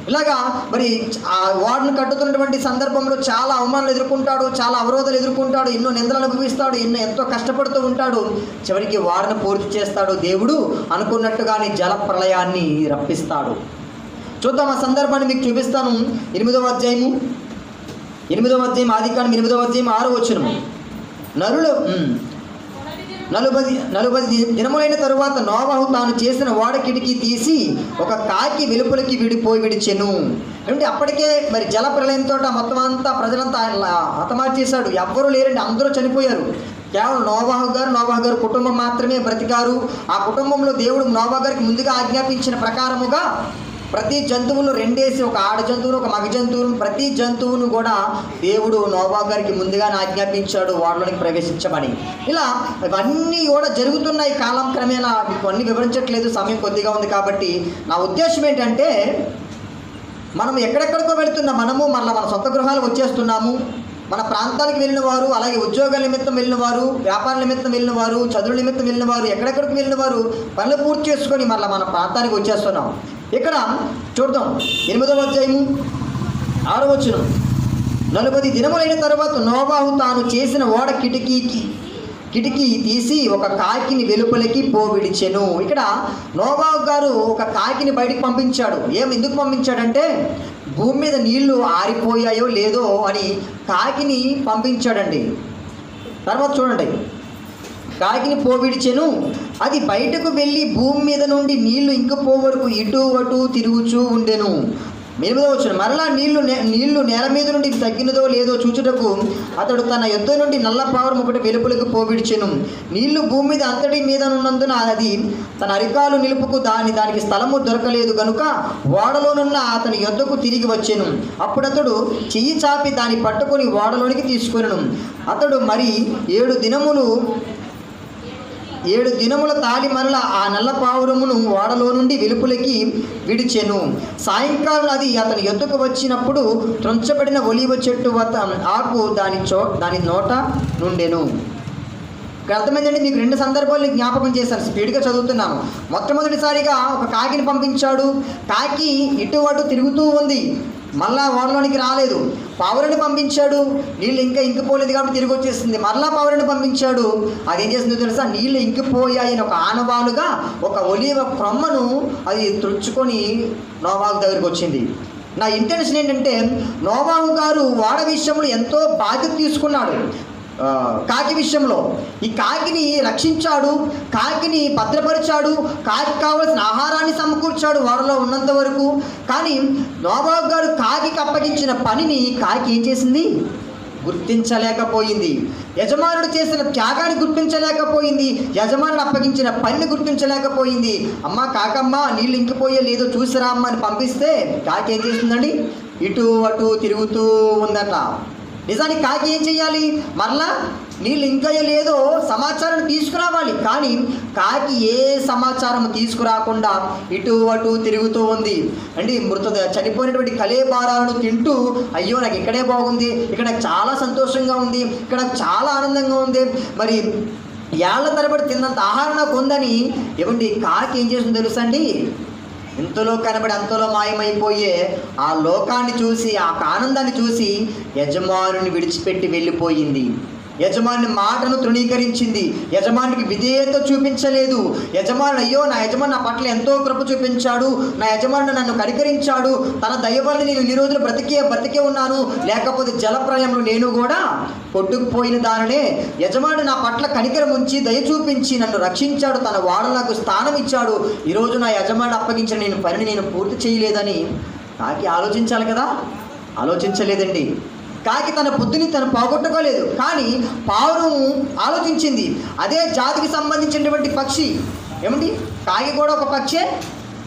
ఇలాగా మరి ఆ ఓడను కట్టుతున్నటువంటి సందర్భంలో చాలా అవమానాలు ఎదుర్కొంటాడు, చాలా అవరోధాలు ఎదుర్కొంటాడు, ఎన్నో నిందలు అనుభవిస్తాడు, ఎంతో కష్టపడుతూ ఉంటాడు. చివరికి ఓడను పూర్తి చేస్తాడు. దేవుడు అనుకున్నట్టుగానే జల ప్రళయాన్ని రప్పిస్తాడు. చూద్దాం, ఆ సందర్భాన్ని మీకు చూపిస్తాను. 8వ అధ్యాయం ఆదికాండం 8వ అధ్యాయం 6వ వచనం, 40 దినములైన తరువాత నోవాహు తాను చేసిన ఓడ కిటికీ తీసి ఒక కాకి వెలుపలికి విడిచెను. అంటే అప్పటికే మరి జల ప్రళయంతో మొత్తం అంతా ప్రజలంతా హతమార్చేశాడు. ఎవ్వరూ లేరండి, అందరూ చనిపోయారు. కేవలం నోవాహు గారు కుటుంబం మాత్రమే బ్రతికారు. ఆ కుటుంబంలో దేవుడు నోవాహు గారికి ముందుగా ఆజ్ఞాపించిన ప్రకారముగా ప్రతి జంతువులను 2 ఒక ఆడ జంతువును, ఒక మగ జంతువును, ప్రతి జంతువును కూడా దేవుడు నోవాహు గారికి ముందుగానే ఆజ్ఞాపించాడు ఓడలోనికి ప్రవేశించమని. ఇలా ఇవన్నీ కూడా జరుగుతున్నాయి కాలం క్రమేణా. మీకు అన్నీ వివరించట్లేదు, సమయం కొద్దిగా ఉంది కాబట్టి. నా ఉద్దేశం ఏంటంటే, మనం ఎక్కడెక్కడికో వెళుతున్నా, మనము మళ్ళీ మన సొంత గృహాలకు వచ్చేస్తున్నాము. మన ప్రాంతానికి వెళ్ళిన వారు, అలాగే ఉద్యోగాల నిమిత్తం వెళ్ళిన వారు, వ్యాపార నిమిత్తం వెళ్ళిన వారు, చదువుల నిమిత్తం వెళ్ళిన వారు, ఎక్కడెక్కడికి వెళ్ళిన వారు పనులు పూర్తి చేసుకొని మళ్ళీ మన ప్రాంతానికి వచ్చేస్తున్నాం. ఇక్కడ చూద్దాం, 8వ అధ్యాయం 6వ వచనం, 40 దినములైన తర్వాత నోవాహు తాను చేసిన ఓడ కిటికీ తీసి ఒక కాకిని వెలుపలికి విడిచెను. ఇక్కడ నోవాహు గారు ఒక కాకిని బయటికి పంపించాడు. ఎందుకు పంపించాడంటే, భూమి మీద నీళ్లు ఆరిపోయాయో లేదో అని కాకిని పంపించాడండి. తర్వాత చూడండి, కాకిని విడిచెను, అది బయటకు వెళ్ళి భూమి మీద నుండి నీళ్లు ఇంకిపో వరకు ఇటు అటు తిరుగుచూ ఉండెను. 8వ వచనం, మరలా నీళ్లు నేల మీద నుండి తగ్గినదో లేదో చూచుటకు అతడు తన యొద్ద నుండి నల్ల పావురం ఒకటి వెలుపలకు విడిచెను. నీళ్లు భూమి మీద అంతటి మీద ఉన్నందున అది తన అరికాలు నిలుపుకు దానికి స్థలము దొరకలేదు గనుక ఓడలోనున్న అతని యొద్దకు తిరిగి వచ్చెను. అప్పుడు అతడు చెయ్యి చాపి దాన్ని పట్టుకొని ఓడలోనికి తీసుకొనెను. అతడు మరి 7 దినముల తాళి మరల ఆ నల్ల పావురమును ఓడలో నుండి వెలుపులకి విడిచెను. సాయంకాలం అది అతని యొద్దకు వచ్చినప్పుడు త్రుంచబడిన ఒలీవ చెట్టు ఆకు దాని నోట నుండెను. ఇక్కడ అర్థమైందండి. మీకు 2 సందర్భాలు జ్ఞాపకం చేశాను, స్పీడ్గా చదువుతున్నాను. మొట్టమొదటిసారిగా ఒక కాకిని పంపించాడు. కాకి ఇటు అటు తిరుగుతూ ఉంది, మళ్ళా ఓడలోనికి రాలేదు. పావురాన్ని పంపించాడు, నీళ్ళు ఇంకా ఇంకిపోలేదు కాబట్టి తిరిగి వచ్చేసింది. మరలా పావురాన్ని పంపించాడు, అదేం చేసిందో తెలుసా, నీళ్ళు ఇంకిపోయాయని ఒక ఆనవాలుగా ఒక ఒలీవ కొమ్మను అది తుడుచుకొని నోవాహు దగ్గరికి వచ్చింది. నా ఇంటెన్షన్ ఏంటంటే, నోవాహు గారు ఓడ విషయంలో ఎంతో బాధ్యత తీసుకున్నాడు. కాకి విషయంలో. ఈ కాకిని రక్షించాడు, కాకిని భద్రపరిచాడు, కాకి కావలసిన ఆహారాన్ని సమకూర్చాడు వారిలో ఉన్నంత వరకు. కానీ నోవాహు గారు కాకికి అప్పగించిన పనిని కాకి ఏం చేసింది? గుర్తించలేకపోయింది. యజమానుడు చేసిన త్యాగాన్ని గుర్తించలేకపోయింది. యజమానుడు అప్పగించిన పనిని గుర్తించలేకపోయింది. అమ్మ కాకమ్మ నీళ్ళు ఇంకిపోయే లేదో చూసిరా అమ్మ అని పంపిస్తే కాకి ఏం చేస్తుందండి? ఇటు అటు తిరుగుతూ ఉందట. నిజానికి కాకి ఏం చెయ్యాలి? మరలా నీళ్ళు ఇంకా లేదో సమాచారం తీసుకురావాలి. కానీ కాకి ఏ సమాచారం తీసుకురాకుండా ఇటు అటు తిరుగుతూ ఉంది అండి. చనిపోయినటువంటి కళేబారాలను తింటూ, అయ్యో నాకు ఇక్కడే బాగుంది, ఇక్కడ నాకు చాలా సంతోషంగా ఉంది, ఇక్కడ నాకు చాలా ఆనందంగా ఉంది, మరి ఏళ్ల తరబడి తిన్నంత ఆహారం నాకు ఉందని ఏమండి కాకి ఏం చేస్తుందో తెలుసా అండి? ఇంతలో కనబడి అంతలో మాయమైపోయే ఆ లోకాన్ని చూసి, ఆ ఆనందాన్ని చూసి యజమానుని విడిచిపెట్టి వెళ్ళిపోయింది. యజమాని మాటను తృణీకరించింది. యజమానికి విధేయత చూపించలేదు. యజమానుడు అయ్యో నా యజమాని నా పట్ల ఎంతో కృప చూపించాడు, నా యజమానుడు నన్ను కనికరించాడు, తన దయ వల్ల నేను ఇన్ని రోజులు బ్రతికే ఉన్నాను, లేకపోతే జలప్రలయంలో నేను కూడా కొట్టుకుపోయిన దానినే. యజమానుడు నా పట్ల కనికరం ఉంచి దయ చూపించి నన్ను రక్షించాడు, తన వాడలో నాకు స్థానం ఇచ్చాడు, ఈరోజు నా యజమానుడు అప్పగించిన నేను పనిని నేను పూర్తి చేయలేదని కాకి ఆలోచించాలి కదా? ఆలోచించలేదండి. కాకి తన బుద్ధిని తను పోగొట్టుకోలేదు. కానీ పావురము ఆలోచించింది. అదే జాతికి సంబంధించినటువంటి పక్షి. ఏమండి? కాకి కూడా ఒక పక్షే,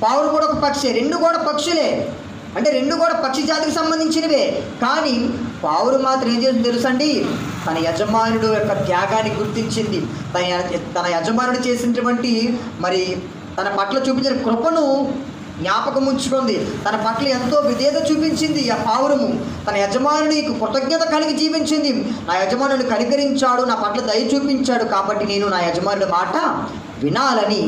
పావురు కూడా ఒక పక్షే, రెండు కూడా పక్షులే. అంటే రెండు కూడా పక్షి జాతికి సంబంధించినవే. కానీ పావురు మాత్రం ఏం చేసింది తెలుసండి? తన యజమానుడు యొక్క త్యాగాన్ని గుర్తించింది. తన యజమానుడు చేసినటువంటి మరి తన పట్ల చూపించిన కృపను జ్ఞాపకం ఉంచుకుంది. తన పట్ల ఎంతో విధేయత చూపించింది ఆ పావురము. తన యజమానునికి కృతజ్ఞత కలిగి జీవించింది. నా యజమానుని కనికరించాడు, నా పట్ల దయ చూపించాడు, కాబట్టి నేను నా యజమానుడి మాట వినాలని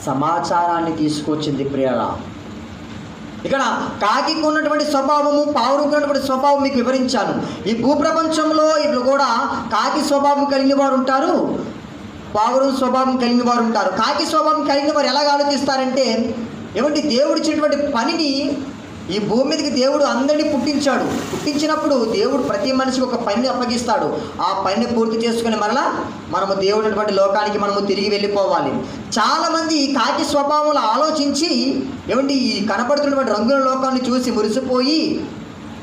సమాచారాన్ని తీసుకొచ్చింది. ప్రియరా, ఇక్కడ కాకి ఉన్నటువంటి స్వభావము, పావురుకు ఉన్నటువంటి స్వభావం మీకు వివరించాను. ఈ భూప్రపంచంలో ఇప్పుడు కూడా కాకి స్వభావం కలిగిన వారు ఉంటారు, పావురం స్వభావం కలిగిన వారు ఉంటారు. కాకి స్వభావం కలిగిన వారు ఎలాగ ఆలోచిస్తారంటే, ఏమంటే దేవుడు ఇచ్చినటువంటి పనిని ఈ భూమి మీదకి దేవుడు అందరినీ పుట్టించినప్పుడు దేవుడు ప్రతి మనిషికి ఒక పనిని అప్పగిస్తాడు. ఆ పనిని పూర్తి చేసుకుని మరలా మనము దేవుడు లోకానికి మనము తిరిగి వెళ్ళిపోవాలి. చాలామంది కాకి స్వభావంలో ఆలోచించి ఏమంటే ఈ కనపడుతున్నటువంటి రంగుల లోకాన్ని చూసి మురిసిపోయి,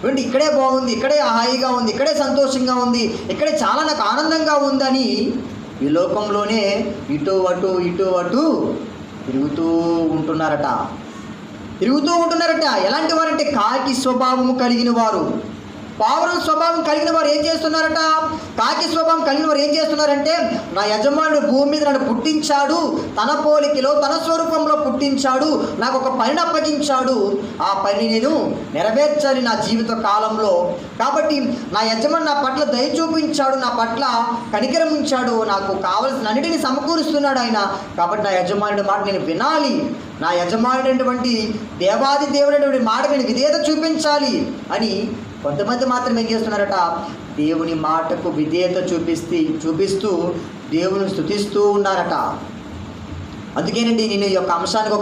ఏమంటే ఇక్కడే బాగుంది, ఇక్కడే హాయిగా ఉంది, ఇక్కడే సంతోషంగా ఉంది, ఇక్కడే చాలా నాకు ఆనందంగా ఉందని ఈ లోకంలోనే ఇటు అటు తిరుగుతూ ఉంటున్నారట. ఎలాంటి వారంటే కాకి స్వభావము కలిగిన వారు. పావురం స్వభావం కలిగిన వారు ఏం చేస్తున్నారట? కాకి స్వభావం కలిగిన వారు ఏం చేస్తున్నారంటే, నా యజమానుడు భూమి మీద నన్ను పుట్టించాడు, తన పోలికలో తన స్వరూపంలో పుట్టించాడు, నాకు ఒక పనిని అప్పగించాడు, ఆ పని నేను నెరవేర్చాలి నా జీవిత కాలంలో. కాబట్టి నా యజమాని నా పట్ల దయ చూపించాడు, నా పట్ల కనికరం ఉంచాడు, నాకు కావలసిన అన్నిటిని సమకూరుస్తున్నాడు ఆయన, కాబట్టి నా యజమానుడి మాట నేను వినాలి, నా యజమానుడైనటువంటి దేవాది దేవుడైనటువంటి మాట నేను విధేయత చూపించాలి అని కొంతమంది మాత్రం ఏం చేస్తున్నారట? దేవుని మాటకు విధేయత చూపిస్తూ దేవుని స్తుతిస్తూ ఉన్నారట. అందుకేనండి నేను ఈ యొక్క అంశానికి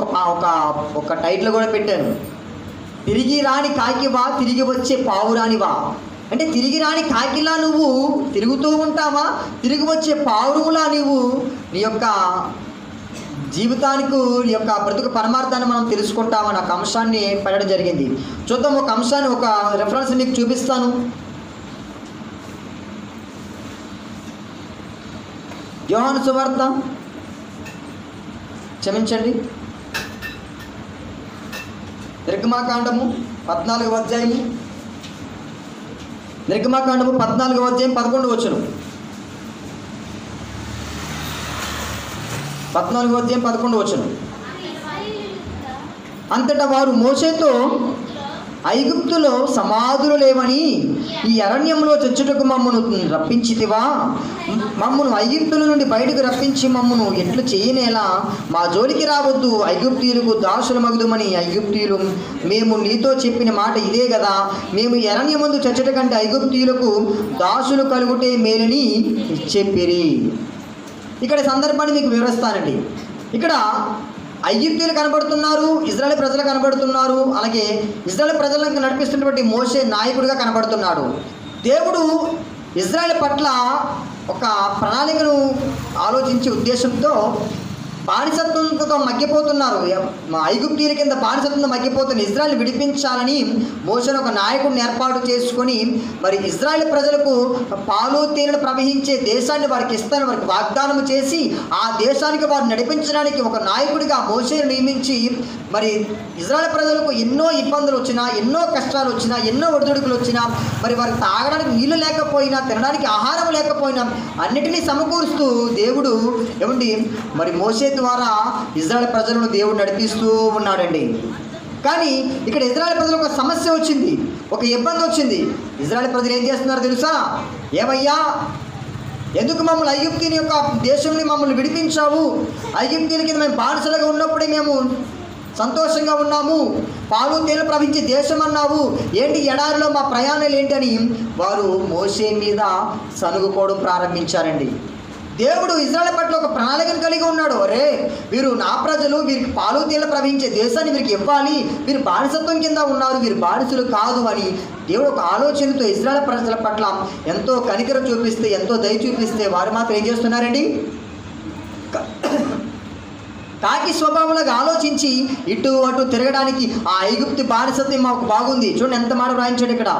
ఒక టైటిల్ కూడా పెట్టాను. తిరిగి రాని కాకివా, తిరిగి వచ్చే పావురానివా. అంటే తిరిగి రాని కాకిలా నువ్వు తిరుగుతూ ఉంటావా, తిరిగి వచ్చే పావురులా నువ్వు నీ యొక్క జీవితానికి నీ యొక్క బ్రతుకు పరమార్థాన్ని మనం తెలుసుకుంటామని ఒక అంశాన్ని పెట్టడం జరిగింది. చూద్దాం, ఒక అంశాన్ని, ఒక రెఫరెన్స్ మీకు చూపిస్తాను. యోహాను సువార్త, క్షమించండి, నిర్గమాకాండము 14వ అధ్యాయము, నిర్గమాకాండము 14వ అధ్యాయం 11వ వచనం. 14వ అధ్యాయం 11వ వచనం. అంతటా వారు మోషేతో, ఐగుప్తులో సమాధులు లేవని ఈ అరణ్యంలో చచ్చుటకు మమ్మను రప్పించితివా? మమ్మను ఐగుప్తుల నుండి బయటకు రప్పించి మమ్మను ఎట్లు చేయనేలా? మా జోలికి రావద్దు, ఐగుప్తీయులకు దాసుల మగుదుమని ఐగుప్తీయులు మేము నీతో చెప్పిన మాట ఇదే కదా. మేము అరణ్యమందు చచ్చుట కంటే ఐగుప్తీయులకు దాసులు కలుగుటే మేలని చెప్పిరి. ఇక్కడ సందర్భాన్ని మీకు వివరిస్తానండి. ఇక్కడ ఐగుప్తీయులు కనబడుతున్నారు, ఇజ్రాయేల్ ప్రజలు కనబడుతున్నారు, అలాగే ఇజ్రాయేల్ ప్రజలను నడిపిస్తున్నటువంటి మోషే నాయకుడిగా కనబడుతున్నాడు. దేవుడు ఇజ్రాయేల్ పట్ల ఒక ప్రణాళికను ఆలోచించే ఉద్దేశంతో బానిసత్వంతో మగ్గిపోతున్నారు. ఐగుప్తీయుల కింద బానిసత్వంతో మగ్గిపోతున్న ఇజ్రాయెల్ విడిపించాలని మోషే ఒక నాయకుడిని ఏర్పాటు చేసుకొని మరి ఇజ్రాయెల్ ప్రజలకు పాలు తేనెలు ప్రవహించే దేశాన్ని వారికి ఇస్తానని వారికి వాగ్దానం చేసి ఆ దేశానికి వారు నడిపించడానికి ఒక నాయకుడిగా మోషేను నియమించి మరి ఇజ్రాయెల్ ప్రజలకు ఎన్నో ఇబ్బందులు వచ్చినా, ఎన్నో కష్టాలు వచ్చినా, ఎన్నో ఒడిదుడుకులు వచ్చినా, మరి వారికి తాగడానికి నీళ్లు లేకపోయినా, తినడానికి ఆహారం లేకపోయినా అన్నిటినీ సమకూరుస్తూ దేవుడు ఏమండి మరి మోషే ద్వారా ఇజ్రాయెల్ ప్రజలను దేవుడు నడిపిస్తూ ఉన్నాడండి. కానీ ఇక్కడ ఇజ్రాయెల్ ప్రజలకు ఒక సమస్య వచ్చింది, ఒక ఇబ్బంది వచ్చింది. ఇజ్రాయెల్ ప్రజలు ఏం చేస్తున్నారు తెలుసా? ఏమయ్యా, ఎందుకు మమ్మల్ని ఐగుప్తీయుని యొక్క దేశంని మమ్మల్ని విడిపించావు? ఐగుప్తీయుల కింద మేము బానిసలుగా ఉన్నప్పుడే మేము సంతోషంగా ఉన్నాము, పాలు తేనెలు ప్రవహించే దేశం అన్నావు, ఏంటి ఎడారిలో మా ప్రయాణాలు ఏంటని వారు మోషే మీద సనుగుకోవడం ప్రారంభించారండి. దేవుడు ఇజ్రాయెల్ పట్ల ఒక ప్రణాళికను కలిగి ఉన్నాడు. అరే, వీరు నా ప్రజలు, వీరికి పాలు తేనెలు ప్రవహించే దేశాన్ని వీరికి ఇవ్వాలి, వీరు బానిసత్వం కింద ఉన్నారు, వీరు బానిసలు కాదు అని దేవుడు ఒక ఆలోచనతో ఇజ్రాయెల్ ప్రజల పట్ల ఎంతో కనికరం చూపిస్తే, ఎంతో దయ చూపిస్తే వారు మాత్రం ఏం చేస్తున్నారండి? కాకి స్వభావంలాగా ఆలోచించి ఇటు అటు తిరగడానికి ఆ ఐగుప్తు బానిసత్వం మాకు బాగుంది. చూడండి ఎంత మాట వ్రాయించాడు ఇక్కడ.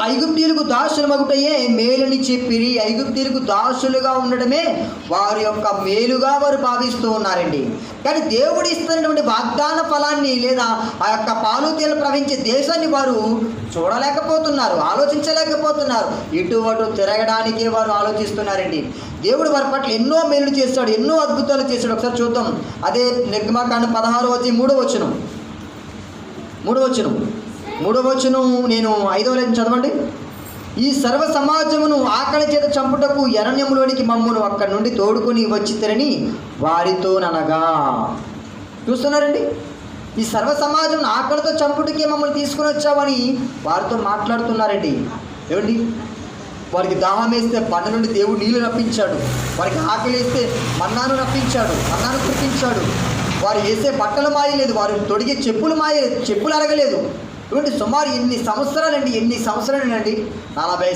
ఐగుప్తీయులకు దాసులు మగుటయే మేలుని చెప్పిరి. ఐగుప్తీయులకు దాసులుగా ఉండడమే వారి యొక్క మేలుగా వారు భావిస్తూ ఉన్నారండి. కానీ దేవుడు ఇస్తున్నటువంటి వాగ్దాన ఫలాన్ని లేదా ఆ యొక్క పాలు తేనెలు ప్రవహించే దేశాన్ని వారు చూడలేకపోతున్నారు, ఆలోచించలేకపోతున్నారు. ఇటు అటు తిరగడానికే వారు ఆలోచిస్తున్నారండి. దేవుడు వారి పట్ల ఎన్నో మేలు చేస్తాడు, ఎన్నో అద్భుతాలు చేస్తాడు. ఒకసారి చూద్దాం. అదే నిర్గమకాండం 16 మూడో వచనం నేను 5వ వచనం చదవండి. ఈ సర్వ సమాజమును ఆకలి చేత చంపుటకు అరణ్యములోనికి మమ్మును అక్కడి నుండి తోడుకొని వచ్చితరని వారితో ననగా. చూస్తున్నారండి, ఈ సర్వ సమాజం ఆకలితో చంపుటకే మమ్మల్ని తీసుకుని వచ్చావని వారితో మాట్లాడుతున్నారండి. ఏమండి, వారికి దాహం వేస్తే బండ నుండి దేవుడు నీళ్లు రప్పించాడు, వారికి ఆకలి వేస్తే మన్నాను రప్పించాడు, మన్నాను కురిపించాడు. వారు వేసే బట్టలు మాయలేదు, వారు తొడిగే చెప్పులు అరగలేదు. ఇటువంటి సుమారు ఎన్ని సంవత్సరాలండి 40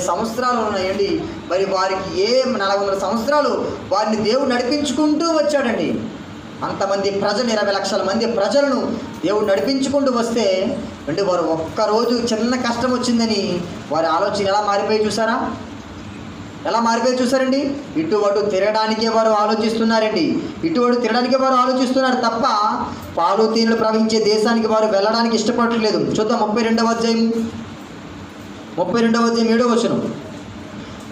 సంవత్సరాలు ఉన్నాయండి. మరి వారికి 400 సంవత్సరాలు వారిని దేవుడు నడిపించుకుంటూ వచ్చాడండి. అంతమంది ప్రజలు, 20 లక్షల మంది ప్రజలను దేవుడు నడిపించుకుంటూ వస్తే అంటే వారు ఒక్కరోజు చిన్న కష్టం వచ్చిందని వారి ఆలోచన ఎలా మారిపోయి చూసారండి. ఇటు అటు తిరగడానికే వారు ఆలోచిస్తున్నారు తప్ప పాలు తేనెలు ప్రవహించే దేశానికి వారు వెళ్ళడానికి ఇష్టపడట్లేదు. చూద్దాం 32వ అధ్యాయం 7వ వచనం.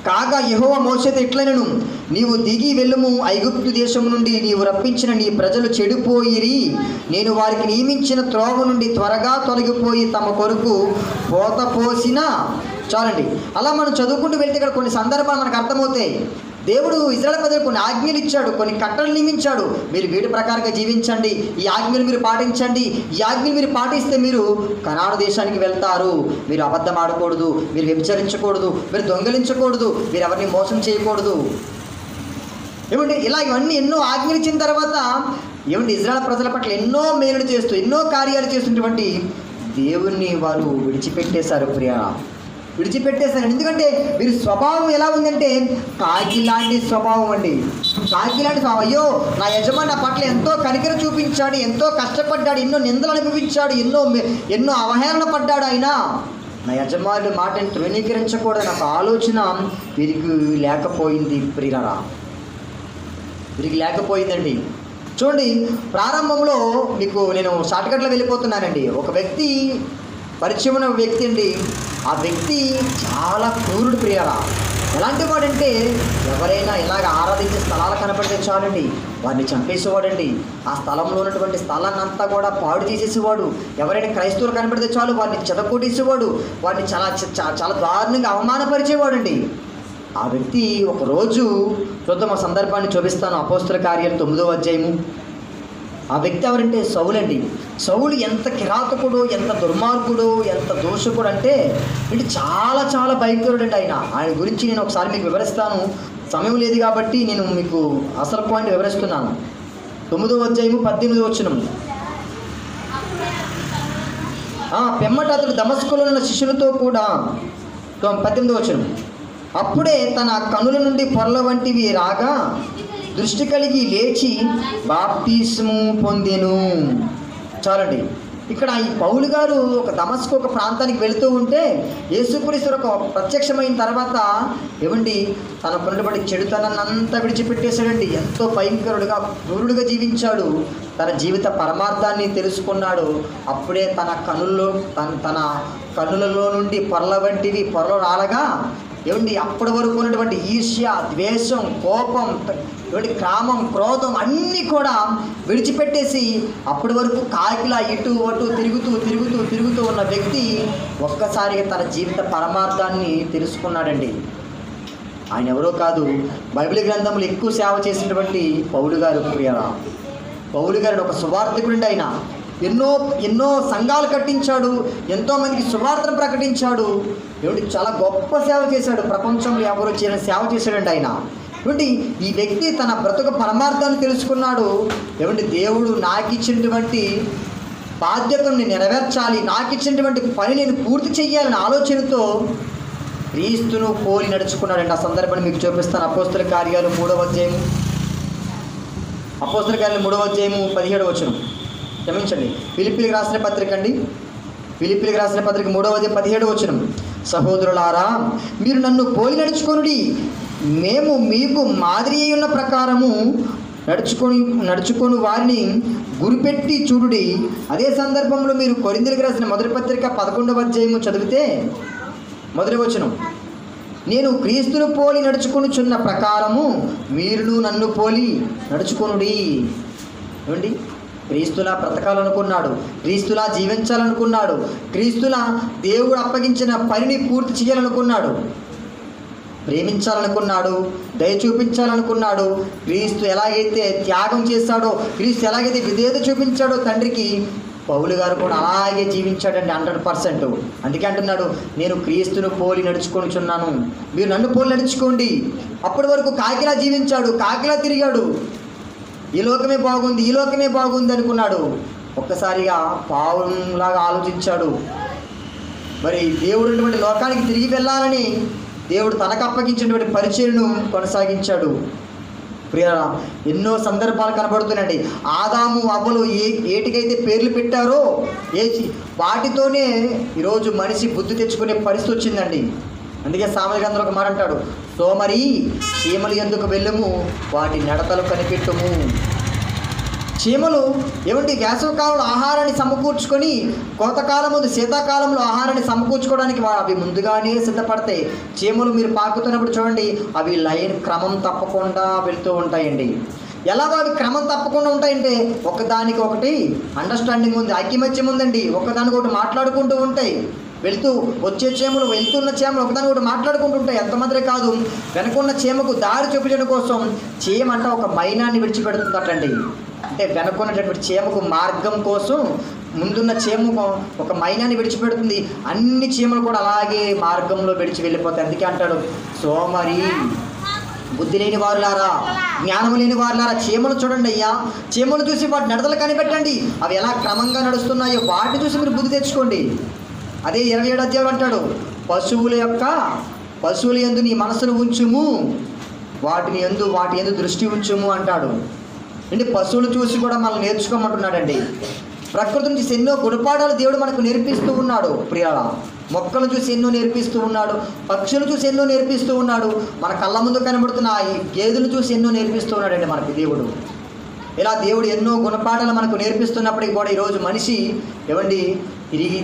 కాగా యెహోవా మోషేతో ఇట్లనెను, నీవు దిగి వెళ్ళుము, ఐగుప్తు దేశము నుండి నీవు రప్పించిన నీ ప్రజలు చెడిపోయిరి. నేను వారికి నియమించిన త్రోవ నుండి త్వరగా తొలగిపోయి తమ కొరకు పోత పోసిన. చాలండి, అలా మనం చదువుకుంటూ వెళ్తే ఇక్కడ కొన్ని సందర్భాలు మనకు అర్థమవుతాయి. దేవుడు ఇజ్రాయెల్ ప్రజలకు కొన్ని ఆజ్ఞలు ఇచ్చాడు, కొన్ని కట్టలు నియమించాడు. మీరు వీటి ప్రకారంగా జీవించండి, ఈ ఆజ్ఞలు మీరు పాటించండి, ఈ ఆజ్ఞలు మీరు పాటిస్తే మీరు కనాను దేశానికి వెళ్తారు. మీరు అబద్ధం ఆడకూడదు, మీరు వ్యభిచరించకూడదు, మీరు దొంగలించకూడదు, మీరు ఎవరిని మోసం చేయకూడదు. ఏమండి, ఇలా ఇవన్నీ ఎన్నో ఆజ్ఞలు ఇచ్చిన తర్వాత ఇజ్రాయెల్ ప్రజల పట్ల ఎన్నో మేలులు చేస్తూ, ఎన్నో కార్యాలు చేస్తున్నటువంటి దేవుణ్ణి వారు విడిచిపెట్టేశారు. ఎందుకంటే వీరి స్వభావం ఎలా ఉందంటే కాకి లాంటి స్వభావం అండి. అయ్యో, నా యజమాని నా పట్ల ఎంతో కనికరం చూపించాడు, ఎంతో కష్టపడ్డాడు, ఎన్నో నిందలు అనుభవించాడు, ఎన్నో అవహేళన పడ్డాడు. ఆయన నా యజమాని మాటని తృణీకరించకూడదు నాకు ఆలోచన వీరికి లేకపోయిందండి. చూడండి, ప్రారంభంలో మీకు నేను షార్ట్కట్లో వెళ్ళిపోతున్నానండి. ఒక వ్యక్తి, పరిచయం ఉన్న వ్యక్తి అండి. ఆ వ్యక్తి చాలా క్రూరుడు ప్రియారా. ఎలాంటి వాడంటే ఎవరైనా ఇలాగ ఆరాధించే స్థలాలు కనపడితే చాలండి వాడిని చంపేసేవాడండి. ఆ స్థలంలో ఉన్నటువంటి స్థలాన్ని అంతా కూడా పాడు చేసేసేవాడు. ఎవరైనా క్రైస్తవులు కనపడితే చాలు వాడిని చెదకొట్టేసేవాడు, వాడిని చాలా దారుణంగా అవమానపరిచేవాడండి. ఆ వ్యక్తి ఒకరోజు చూద్దాం, ఆ సందర్భాన్ని చూపిస్తాను. అపోస్తుల కార్యాలు 9వ అధ్యాయము. ఆ వ్యక్తి ఎవరంటే సౌలండి. సౌలు ఎంత కిరాతకుడు, ఎంత దుర్మార్గుడు, ఎంత దోషకుడు అంటే చాలా చాలా భయంకరుడు అండి. ఆయన గురించి నేను ఒకసారి మీకు వివరిస్తాను. సమయం లేదు కాబట్టి నేను మీకు అసలు పాయింట్ వివరిస్తున్నాను. 9వ అధ్యాయము 18వ వచనం. పిమ్మట అతడు దమస్కులో ఉన్న శిష్యులతో కూడా 18వ వచనం. అప్పుడే తన కనుల నుండి పొరల వంటివి రాగా దృష్టి కలిగి లేచి బాప్తిస్ము పొందెను. చాలండి. ఇక్కడ ఈ పౌలు గారు ఒక దమస్కు ఒక ప్రాంతానికి వెళుతూ ఉంటే యేసుక్రీస్తు ఒక ప్రత్యక్షమైన తర్వాత ఏమండి తనకున్నటువంటి చెడుతనాన్నంతా విడిచిపెట్టేశాడండి. ఎంతో భయంకరుడుగా క్రూరుడుగా జీవించాడు. తన జీవిత పరమార్థాన్ని తెలుసుకున్నాడు. అప్పుడే తన కన్నులలో నుండి పొరలు రాలగా ఏమండి అప్పటి వరకు ఉన్నటువంటి ఈర్ష్య, ద్వేషం, కోపం, కామం, క్రోధం అన్నీ కూడా విడిచిపెట్టేసి అప్పటి వరకు కాకిలా ఇటు అటు తిరుగుతూ ఉన్న వ్యక్తి ఒక్కసారిగా తన జీవిత పరమార్థాన్ని తెలుసుకున్నాడండి. ఆయన ఎవరో కాదు, బైబిల్ గ్రంథంలో ఎక్కువ సేవ చేసినటువంటి పౌలు గారు. పౌలు గారు ఒక సువార్థికుడు. ఆయన ఎన్నో సంఘాలు కట్టించాడు, ఎంతోమందికి సువార్తను ప్రకటించాడు. ఏమిటి చాలా గొప్ప సేవ చేశాడు. ప్రపంచంలో ఎవరు చేయని సేవ చేశాడండి ఆయన. ఏమిటి ఈ వ్యక్తి తన బ్రతుకు పరమార్థాన్ని తెలుసుకున్నాడు. ఏమిటి దేవుడు నాకు ఇచ్చినటువంటి బాధ్యతను నేను నెరవేర్చాలి, నాకు ఇచ్చినటువంటి పని నేను పూర్తి చెయ్యాలనే ఆలోచనతో క్రీస్తును పోలి నడుచుకున్నాడండి. ఆ సందర్భాన్ని మీకు చూపిస్తాను. అపోస్తల కార్యాలు 3వ అధ్యాయము 17వ వచనం. క్షమించండి, ఫిలిప్పీలకు రాసిన పత్రిక అండి. ఫిలిప్పీలకు రాసిన పత్రిక 3వ అధ్యాయం 17వ వచనం. సహోదరులారా, మీరు నన్ను పోలి నడుచుకొనుడి, మేము మీకు మాదిరి అయి ఉన్న ప్రకారము నడుచుకొని వారిని గురిపెట్టి చూడుడి. అదే సందర్భంలో మీరు కొరింథీయులకు రాసిన మొదటి పత్రిక 11వ అధ్యాయము చదివితే 1వ వచనం, నేను క్రీస్తును పోలి నడుచుకొనుచున్న ప్రకారము మీరును నన్ను పోలి నడుచుకొనుడి. ఏమండి, క్రీస్తులా బ్రతకాలనుకున్నాడు, క్రీస్తులా జీవించాలనుకున్నాడు, క్రీస్తులా దేవుడు అప్పగించిన పనిని పూర్తి చేయాలనుకున్నాడు, ప్రేమించాలనుకున్నాడు, దయ చూపించాలనుకున్నాడు. క్రీస్తు ఎలాగైతే త్యాగం చేశాడో, క్రీస్తు ఎలాగైతే విధేయత చూపించాడో తండ్రికి, పౌలు గారు కూడా అలాగే జీవించాడండి 100%. అందుకే అంటున్నాడు, నేను క్రీస్తును పోలి నడుచుకొనుచున్నాను, మీరు నన్ను పోలి నడుచుకోండి. అప్పటి వరకు కాకిలా జీవించాడు, కాకిలా తిరిగాడు. ఈ లోకమే బాగుంది అనుకున్నాడు. ఒక్కసారిగా పావులాగా ఆలోచించాడు. మరి దేవుడు ఉన్నటువంటి లోకానికి తిరిగి వెళ్ళాలని దేవుడు తనకు అప్పగించినటువంటి పరిచర్యను కొనసాగించాడు. ప్రియులారా, ఎన్నో సందర్భాలు కనబడుతున్నాయండి. ఆదాము అవ్వలు ఏటికైతే పేర్లు పెట్టారో వాటితోనే ఈరోజు మనిషి బుద్ధి తెచ్చుకునే పరిస్థితి వచ్చిందండి. అందుకే సామెతల గ్రంథంలో ఒక మాట అంటాడు, సోమరి చీమలు ఎందుకు వెళ్ళము, వాటి నడతలు కనిపెట్టుము. చీమలు ఏమంటే వేసవికాలంలో ఆహారాన్ని సమకూర్చుకొని కోతకాలం ముందు శీతాకాలంలో ఆహారాన్ని సమకూర్చుకోవడానికి అవి ముందుగానే సిద్ధపడతాయి. చీమలు మీరు పాకుతున్నప్పుడు చూడండి, అవి లైన్ క్రమం తప్పకుండా వెళ్తూ ఉంటాయండి. ఎలాగో అవి క్రమం తప్పకుండా ఉంటాయంటే ఒకదానికి ఒకటి అండర్స్టాండింగ్ ఉంది, ఐక్యమత్యం ఉందండి. ఒకదానికొకటి మాట్లాడుకుంటూ ఉంటాయి. వెళ్తున్న చీమలు ఒకదాని ఒకటి మాట్లాడుకుంటూ ఉంటాయి. ఎంతమంది కాదు, వెనకున్న చీమకు దారి చూపించడం కోసం చీమ అంటే ఒక మైనాన్ని విడిచిపెడుతుందటండి. అంటే వెనకున్నటువంటి చీమకు మార్గం కోసం ముందున్న చీమ ఒక మైనాన్ని విడిచిపెడుతుంది. అన్ని చీమలు కూడా అలాగే మార్గంలో విడిచి వెళ్ళిపోతాయి. అందుకే అంటాడు, సోమరి బుద్ధి లేని వారులారా, జ్ఞానము లేని వారులారా, చీమలు చూడండి అయ్యా, చీమలు చూసి వాటి నడతలు కనిపెట్టండి. అవి ఎలా క్రమంగా నడుస్తున్నాయో వాటిని చూసి మీరు బుద్ధి తెచ్చుకోండి. అదే 27వ అధ్యాయం అంటాడు, పశువుల యందు నీ మనసును ఉంచుము, వాటి యందు దృష్టి ఉంచుము అంటాడు. అంటే పశువులు చూసి కూడా మనం నేర్చుకోమంటున్నాడండి. ప్రకృతి నుంచి ఎన్నో గుణపాఠాలు దేవుడు మనకు నేర్పిస్తూ ఉన్నాడు. ప్రియాల మొక్కలు చూసి ఎన్నో నేర్పిస్తూ ఉన్నాడు, పక్షులు చూసి ఎన్నో నేర్పిస్తూ ఉన్నాడు, మన కళ్ళ ముందు కనబడుతున్న ఈ గేదెలు చూసి ఎన్నో నేర్పిస్తూ ఉన్నాడండి మనకి దేవుడు. ఇలా దేవుడు ఎన్నో గుణపాఠాలు మనకు నేర్పిస్తున్నప్పటికీ కూడా ఈరోజు మనిషి ఏమండి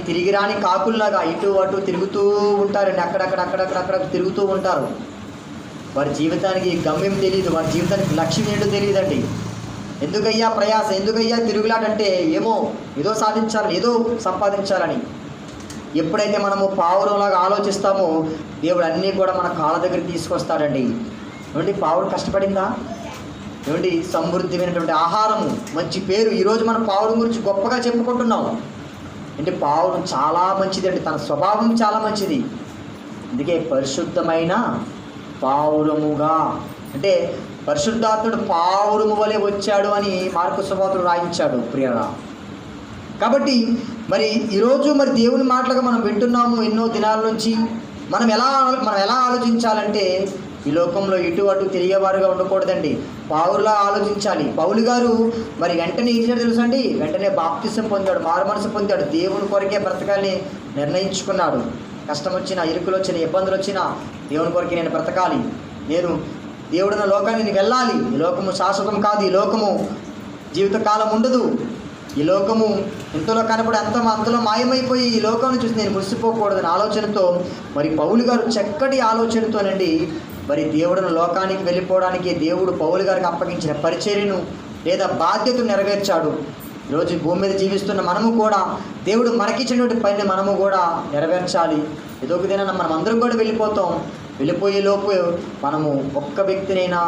తిరిగి రాని కాకుల్లాగా ఇటు అటు తిరుగుతూ ఉంటారండి. అక్కడక్కడ తిరుగుతూ ఉంటారు. వారి జీవితానికి గమ్యం తెలియదు, వారి జీవితానికి లక్ష్యం ఏంటో తెలియదండి. ఎందుకయ్యా ప్రయాస, ఎందుకయ్యా తిరుగులాడంటే ఏదో సాధించాలని, ఏదో సంపాదించాలని. ఎప్పుడైతే మనము పావురంలాగా ఆలోచిస్తామో దేవుడు అన్నీ కూడా మన కాళ్ళ దగ్గర తీసుకొస్తాడండి. ఏమండి పావురం కష్టపడిందా? ఏమండి సమృద్ధిమైనటువంటి ఆహారము, మంచి పేరు. ఈరోజు మనం పావురం గురించి గొప్పగా చెప్పుకుంటున్నాం. అంటే పావురం చాలా మంచిదండి, తన స్వభావం చాలా మంచిది. అందుకే పరిశుద్ధమైన పావురముగా, అంటే పరిశుద్ధాత్ముడు పావురము వలె వచ్చాడు అని మార్కు సువార్తలో రాయించాడు. ప్రియరా, కాబట్టి మరి ఈరోజు మరి దేవుని మాటలుగా మనం వింటున్నాము ఎన్నో దినాల నుంచి. మనం ఎలా ఆలోచించాలంటే ఈ లోకంలో ఇటు అటు తిరిగేవారుగా ఉండకూడదండి. పౌలులా ఆలోచించాలి. పౌలు గారు మరి వెంటనే ఏం చేయాలి తెలుసండి? వెంటనే బాప్తిసం పొందాడు, మారు మనసు పొందాడు, దేవుని కొరకే బ్రతకాలని నిర్ణయించుకున్నాడు. కష్టం వచ్చినా, ఇరుకులు వచ్చినా, ఇబ్బందులు వచ్చినా దేవుని కొరకే నేను బ్రతకాలి, నేను దేవుడున్న లోకాన్ని నేను వెళ్ళాలి. ఈ లోకము శాశ్వతం కాదు, ఈ లోకము జీవితకాలం ఉండదు, ఈ లోకము ఇంతలో కనపడి అంతలో మాయమైపోయి ఈ లోకాన్ని చూసి నేను మురిసిపోకూడదని ఆలోచనతో మరి పౌలు గారు చక్కటి ఆలోచనతోనండి మరి దేవుడున్న లోకానికి వెళ్ళిపోవడానికి దేవుడు పౌలు గారికి అప్పగించిన పరిచర్యను లేదా బాధ్యతను నెరవేర్చాడు. ఈరోజు భూమి మీద జీవిస్తున్న మనము కూడా దేవుడు మనకిచ్చినటువంటి పనిని మనము కూడా నెరవేర్చాలి. ఏదో ఒక దినాన మనం అందరం కూడా వెళ్ళిపోయేలోపు మనము ఒక్క వ్యక్తినైనా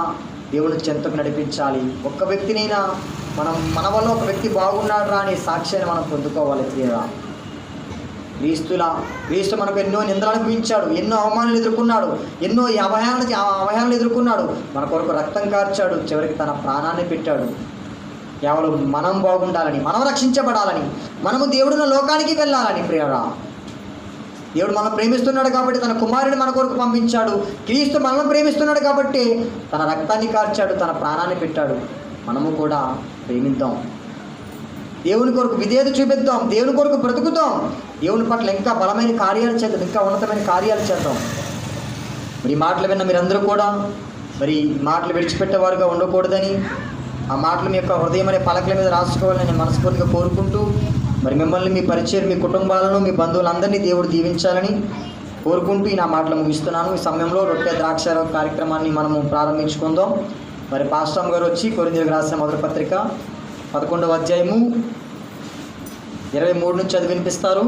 దేవుని చెంతకు నడిపించాలి. ఒక్క వ్యక్తినైనా మన వల్ల ఒక వ్యక్తి బాగున్నాడు రా అనే సాక్ష్యాన్ని మనం పొందుకోవాలి. క్రీస్తు మనకు ఎన్నో నిందలు అనుభవించాడు, ఎన్నో అవమానాలు ఎదుర్కొన్నాడు, ఎన్నో అవహేళనలు ఎదుర్కొన్నాడు, మన కొరకు రక్తం కార్చాడు, చివరికి తన ప్రాణాన్ని పెట్టాడు. కేవలం మనం బాగుండాలని, మనం రక్షించబడాలని, మనము దేవుడున్న లోకానికి వెళ్ళాలని. ప్రియరా, దేవుడు మనం ప్రేమిస్తున్నాడు కాబట్టి తన కుమారుని మన కొరకు పంపించాడు. క్రీస్తు మనల్ని ప్రేమిస్తున్నాడు కాబట్టి తన రక్తాన్ని కార్చాడు, తన ప్రాణాన్ని పెట్టాడు. మనము కూడా ప్రేమిద్దాం, దేవుని కొరకు విధేయత చూపిద్దాం, దేవుని కొరకు బ్రతుకుతాం, దేవుని పట్ల ఇంకా బలమైన కార్యాలు చేద్దాం, ఇంకా ఉన్నతమైన కార్యాలు చేద్దాం. మరి ఈ మాటలు విన్న మీరందరూ కూడా మరి ఈ మాటలు విడిచిపెట్టేవారుగా ఉండకూడదని, ఆ మాటలు మీ యొక్క హృదయం అనే పలకల మీద రాసుకోవాలని నేను మనస్ఫూర్తిగా కోరుకుంటూ మరి మిమ్మల్ని, మీ పరిచయం, మీ కుటుంబాలను, మీ బంధువులందరినీ దేవుడు దీవించాలని కోరుకుంటూ ఈ నా మాటలు ముగిస్తున్నాను. ఈ సమయంలో రొట్టె ద్రాక్ష కార్యక్రమాన్ని మనము ప్రారంభించుకుందాం. మరి పాస్టర్ గారు వచ్చి కొరింథీయులకు రాసిన మొదటి పత్రిక 11వ అధ్యాయము 23 నుంచి చదివి వినిపిస్తారు.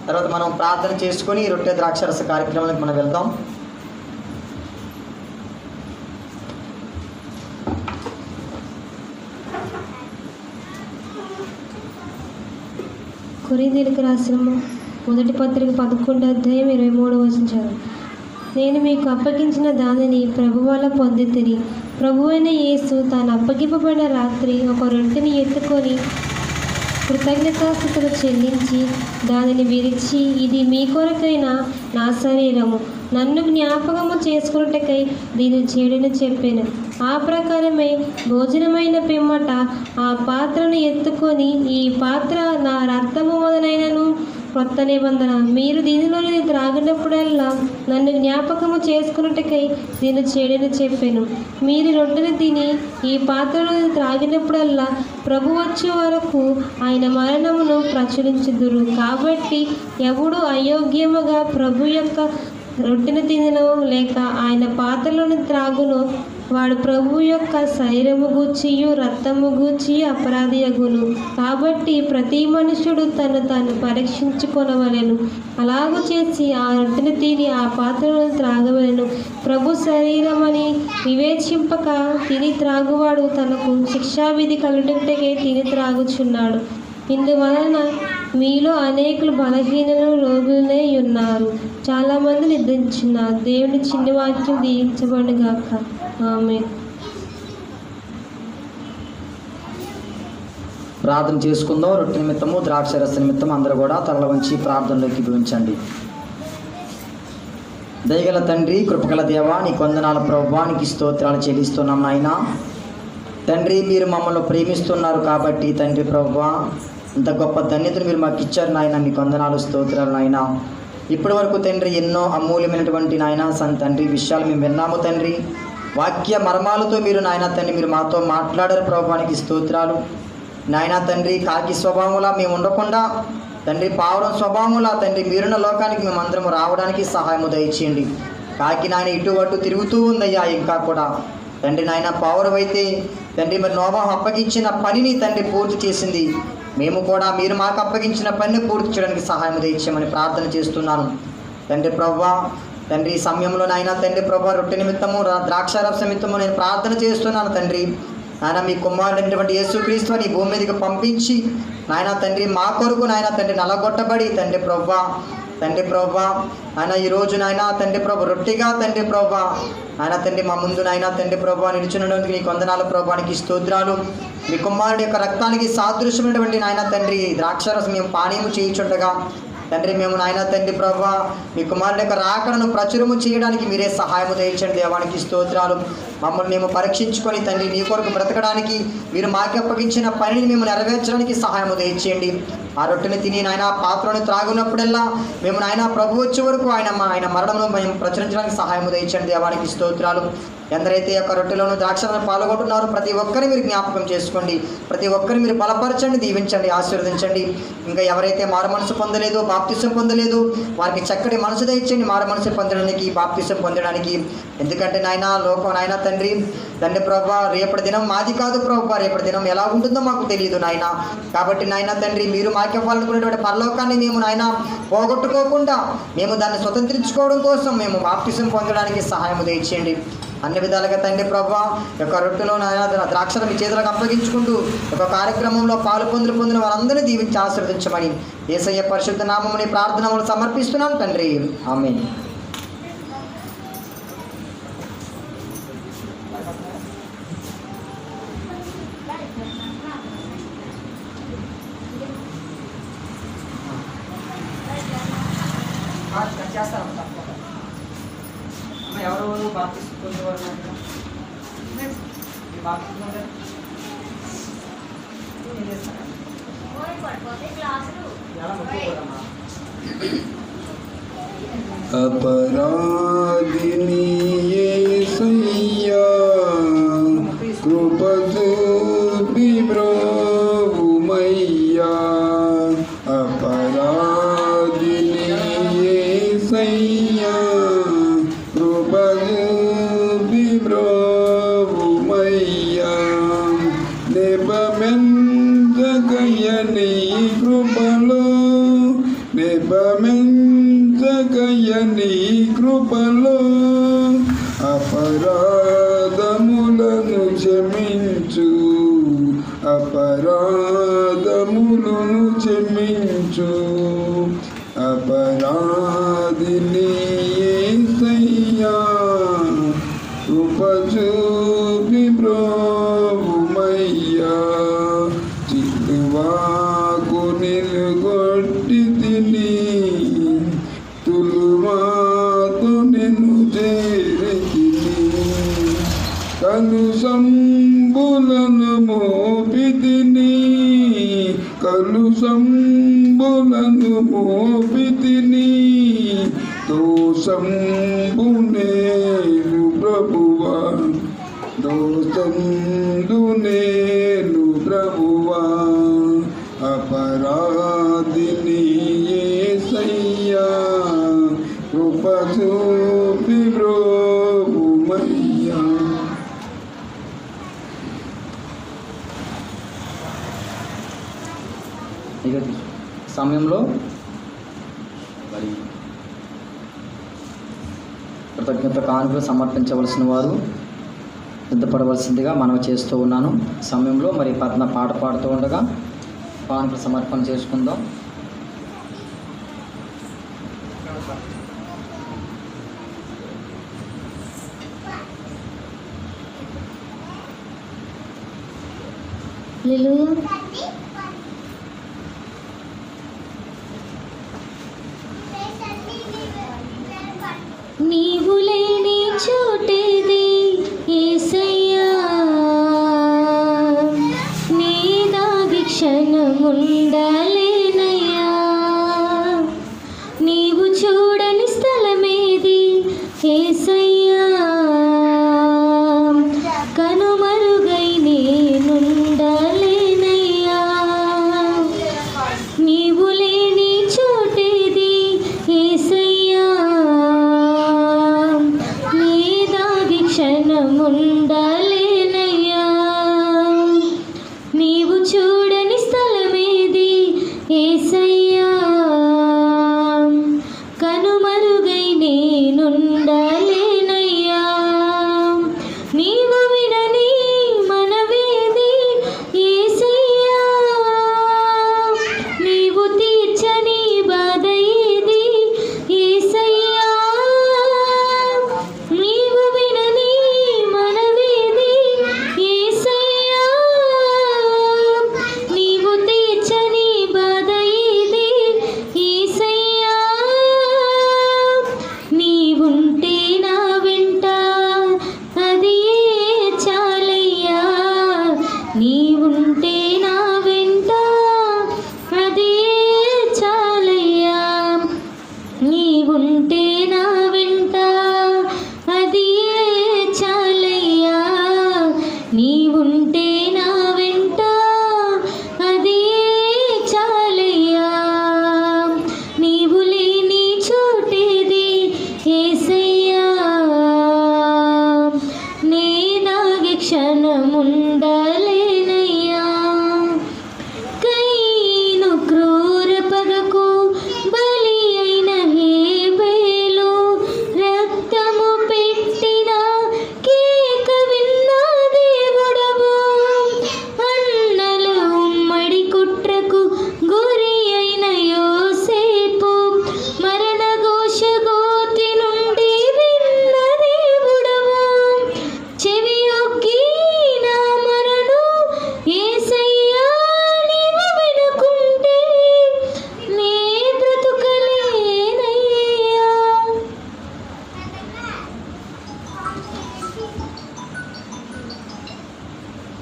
తర్వాత మనం ప్రార్థన చేసుకొని రొట్టె ద్రాక్షరస కార్యక్రమానికి మనం వెళ్దాం. కొరింథీయులకు రాసిన మొదటి పత్రిక 11వ అధ్యాయం 23వ వచనం. నేను మీకు అప్పగించిన దానిని ప్రభు వల్ల పొందితిని. ప్రభువైన యేసు తాను అప్పగింపబడిన రాత్రి ఒక రొట్టెని ఎత్తుకొని కృతజ్ఞతాస్తుతులు చెల్లించి దానిని విరిచి, ఇది మీ కొరకైన నా శరీరము, నన్ను జ్ఞాపకము చేసుకున్నటకై దీన్ని చేయడని చెప్పాను. ఆ ప్రకారమే భోజనమైన పిమ్మట ఆ పాత్రను ఎత్తుకొని, ఈ పాత్ర నా రక్తము మొదలైనను కొత్త నిబంధన, మీరు దీనిలోని త్రాగినప్పుడల్లా నన్ను జ్ఞాపకము చేసుకున్నట్టుకై దీన్ని చేయడని చెప్పాను. మీరు రొట్టెను తిని ఈ పాత్రలో త్రాగినప్పుడల్లా ప్రభు వచ్చే వరకు ఆయన మరణమును ప్రచురించుదురు. కాబట్టి ఎవడు అయోగ్యముగా ప్రభు యొక్క రొట్టెను తినను లేక ఆయన పాత్రలను త్రాగును వాడు ప్రభు యొక్క శరీరము గూర్చియు రక్తము గూర్చియు అపరాధి అగును. కాబట్టి ప్రతి మనుషుడు తాను పరీక్షించుకొనవలెను. అలాగూ చేసి ఆ రొట్టెను తిని ఆ పాత్రలను త్రాగవలెను. ప్రభు శరీరమని వివేచింపక తిని త్రాగువాడు తనకు శిక్షావిధి కలుగుటకే తిని త్రాగుచున్నాడు. ఇందువలన మీలో అనేకులు బలహీనలు, రోగులనే ఉన్నారు, చాలామంది నిద్రించున్నారు. దేవుని చిన్న వాక్యం దీవించబడుగాక. ఆమేన్. ప్రార్థన చేసుకుందాం. రొట్టె నిమిత్తము, ద్రాక్షరస నిమిత్తము అందరూ కూడా తల వంచి ప్రార్థనలోకి భవించండి. దయగల తండ్రి, కృపగల దేవా, నీకు వందనాల ప్రభువా, నీకు స్తోత్రాలు చెల్లిస్తున్నాం నాయన. తండ్రి, మీరు మమ్మల్ని ప్రేమిస్తున్నారు కాబట్టి తండ్రి ప్రభువా, ఇంత గొప్ప ధన్యతను మీరు మాకు ఇచ్చారు నాయన. మీకు వందనాలు, స్తోత్రాలు నాయన. ఇప్పటి వరకు తండ్రి ఎన్నో అమూల్యమైనటువంటి నాయన తండ్రి విషయాలు మేము విన్నాము తండ్రి. వాక్య మర్మాలతో మీరు నాయన తండ్రి మీరు మాతో మాట్లాడారు ప్రభువానికి స్తోత్రాలు నాయన తండ్రి. కాకి స్వభావంలా మేము ఉండకుండా తండ్రి పావురం స్వభావంలా తండ్రి మీరున్న లోకానికి మేమందరము రావడానికి సహాయము దయచేయండి. కాకి నాయన ఇటు అటు తిరుగుతూ ఉందయ్యా. ఇంకా కూడా తండ్రి నాయన పావురం అయితే తండ్రి మరి నోవాహు అప్పగించిన పనిని తండ్రి పూర్తి చేసింది. మేము కూడా మీరు మాకు అప్పగించిన పనిని పూర్తి చేయడానికి సహాయం దయచేయమని ప్రార్థన చేస్తున్నాను తండ్రి ప్రభువా. తండ్రి ఈ సమయంలో నాయన తండ్రి ప్రభువా రొట్టె నిమిత్తము, ద్రాక్షారస నిమిత్తము నేను ప్రార్థన చేస్తున్నాను తండ్రి. నాయన మీ కుమారుడైనటువంటి యేసుక్రీస్తు నీ భూమి మీదకి పంపించి నాయన తండ్రి మా కొరకు నాయన తండ్రి నలగొట్టబడి తండ్రి ప్రభువా ఆయన ఈరోజు నాయన తండ్రి ప్రభు రొట్టెగా తండ్రి ప్రభువా ఆయన తండ్రి మా ముందు నాయన తండ్రి ప్రభువా నిలుచున్నటువంటి నీకు వందనాలు ప్రభువానికి స్తోత్రాలు. మీ కుమారుడి యొక్క రక్తానికి సాదృశ్యమైనటువంటి నాయన తండ్రి ద్రాక్షారసం మేము పానీయము చేయుచుండగా తండ్రి మేము నాయన తండ్రి ప్రభా మీ కుమారుడి యొక్క రాకడను ప్రచురము చేయడానికి మీరే సహాయము దయచండి. దేవానికి స్తోత్రాలు. మమ్మల్ని మేము పరీక్షించుకొని తండ్రి నీ కొరకు బ్రతకడానికి మీరు మాకు అప్పగించిన పనిని మేము నెరవేర్చడానికి సహాయము దయచేయండి. ఆ రొట్టెని తిని నాయన పాత్రను త్రాగునప్పుడల్లా మేము నాయన ప్రభు వచ్చే వరకు ఆయన మరణమును మేము ప్రచురించడానికి సహాయము దయచండి. దేవానికి స్తోత్రాలు. ఎందరైతే యొక్క రొట్టెలోను ద్రాక్షలను పాల్గొంటున్నారో ప్రతి ఒక్కరిని మీరు జ్ఞాపకం చేసుకోండి. ప్రతి ఒక్కరిని మీరు బలపరచండి, దీవించండి, ఆశీర్వదించండి. ఇంకా ఎవరైతే మారు మనసు పొందలేదు, బాప్తిసం పొందలేదు, వారికి చక్కటి మనసు దయచండి మారు మనసు పొందడానికి, బాప్తిసం పొందడానికి. ఎందుకంటే నాయన లోకం నాయన తండ్రి ప్రభా రేపటి దినం మాది కాదు ప్రభా, రేపటి దినం ఎలా ఉంటుందో మాకు తెలియదు నాయన. కాబట్టి నాయన తండ్రి మీరు మాకు ఇవ్వాలనుకునేటువంటి పరలోకాన్ని మేము నాయన పోగొట్టుకోకుండా మేము దాన్ని స్వతంత్రించుకోవడం కోసం మేము బాప్తిసం పొందడానికి సహాయం దయచేయండి. అన్ని విధాలుగా తండ్రి ప్రభా యొక్క రొట్టెలో ద్రాక్షను మీ చేతులకు అప్పగించుకుంటూ ఒక కార్యక్రమంలో పాలు పొందిన వారందరినీ దీవించి ఆశీర్వదించమని యేసయ్య పరిశుద్ధ నామముని ప్రార్థనలు సమర్పిస్తున్నాను తండ్రి. ఆమేన్. ఎవరు బాప్తిస్మం అపరాధిని యేసయ్యా కృప చూపి బ్రోవుమయ్యా. అపరాధిని యేసయ్యా కృప చూపి బ్రోవుమయ్యా. నిబమెంచకయని కృపలో నిబమెంచకయని కృపలో అపరాధములను క్షమించు, అపరాధములను క్షమించు. అపరాధిని యేసయ్యా కృప చూపి బ్రోవుమయ్యా. చిలువాకు నిలుగొట్టి తిని తులుమాతో నిన్ను చేరి తిని కలుషంబులను మోపితిని, కలుషంబులను మోపితిని. దోషంబునేను ప్రభువా, దోషందునేను ప్రభువా. అపరాధిని యేసయ్యా కృప చూపి బ్రోవుమయ్యా. సమయంలో మరి కృతజ్ఞత కానుకలు సమర్పించవలసిన వారు సిద్ధపడవలసిందిగా మనవి చేస్తూ ఉన్నాను. సమయంలో మరి పాట పాడుతూ ఉండగా కానుకలు సమర్పణ చేసుకుందాం. నీవు లేని చోటేది యేసయ్యా, నీ దాగి క్షణముండలేనయ్యా. నీవు చూడని స్థలమేది యేసయ్యా, కనుమరుగై నేనుండలేనయ్యా.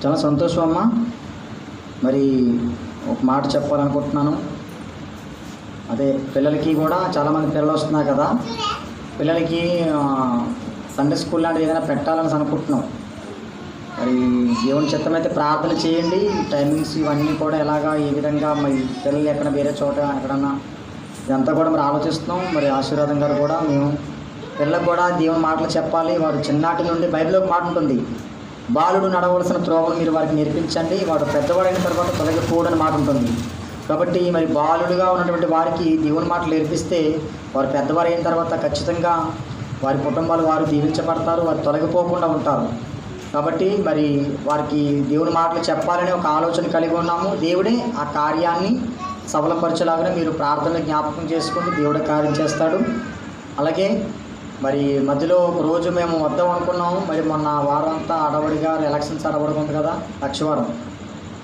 చాలా సంతోషం అమ్మ. మరి ఒక మాట చెప్పాలనుకుంటున్నాను. అదే పిల్లలకి కూడా చాలామంది పిల్లలు వస్తున్నారు కదా, పిల్లలకి సండే స్కూల్ లాంటిది ఏదైనా పెట్టాలని అనుకుంటున్నాం. మరి దేవుని చిత్తమైతే ప్రార్థన చేయండి. టైమింగ్స్ ఇవన్నీ కూడా ఎలాగా ఏ విధంగా మరి పిల్లలు ఎక్కడ వేరే చోట ఎక్కడన్నా ఇదంతా కూడా మరి ఆలోచిస్తున్నాం. మరి ఆశీర్వాదం గారు కూడా మేము పిల్లలకు కూడా దేవుని మాటలు చెప్పాలి. వారు చిన్ననాటి నుండి బైబిల్లో ఒక మాట ఉంటుంది, బాలుడు నడవలసిన త్రోవలు మీరు వారికి నేర్పించండి, వాడు పెద్దవాడైన తర్వాత తొలగిపోడని మాట ఉంటుంది. కాబట్టి మరి బాలుడుగా ఉన్నటువంటి వారికి దేవుని మాటలు నేర్పిస్తే వారు పెద్దవారు అయిన తర్వాత ఖచ్చితంగా వారి కుటుంబాలు వారు దీవించబడతారు, వారు తొలగిపోకుండా ఉంటారు. కాబట్టి మరి వారికి దేవుని మాటలు చెప్పాలనే ఒక ఆలోచన కలిగి ఉన్నాము. దేవుడే ఆ కార్యాన్ని సఫలపరచేలాగానే మీరు ప్రార్థనలు జ్ఞాపకం చేసుకుంటూ దేవుడే కార్యం చేస్తాడు. అలాగే మరి మధ్యలో ఒక రోజు మేము వద్దాం అనుకున్నాము. మరి మొన్న వారం అంతా అడవడిగా ఎలక్షన్స్ అడవడిగా ఉంది కదా, లక్షవారం.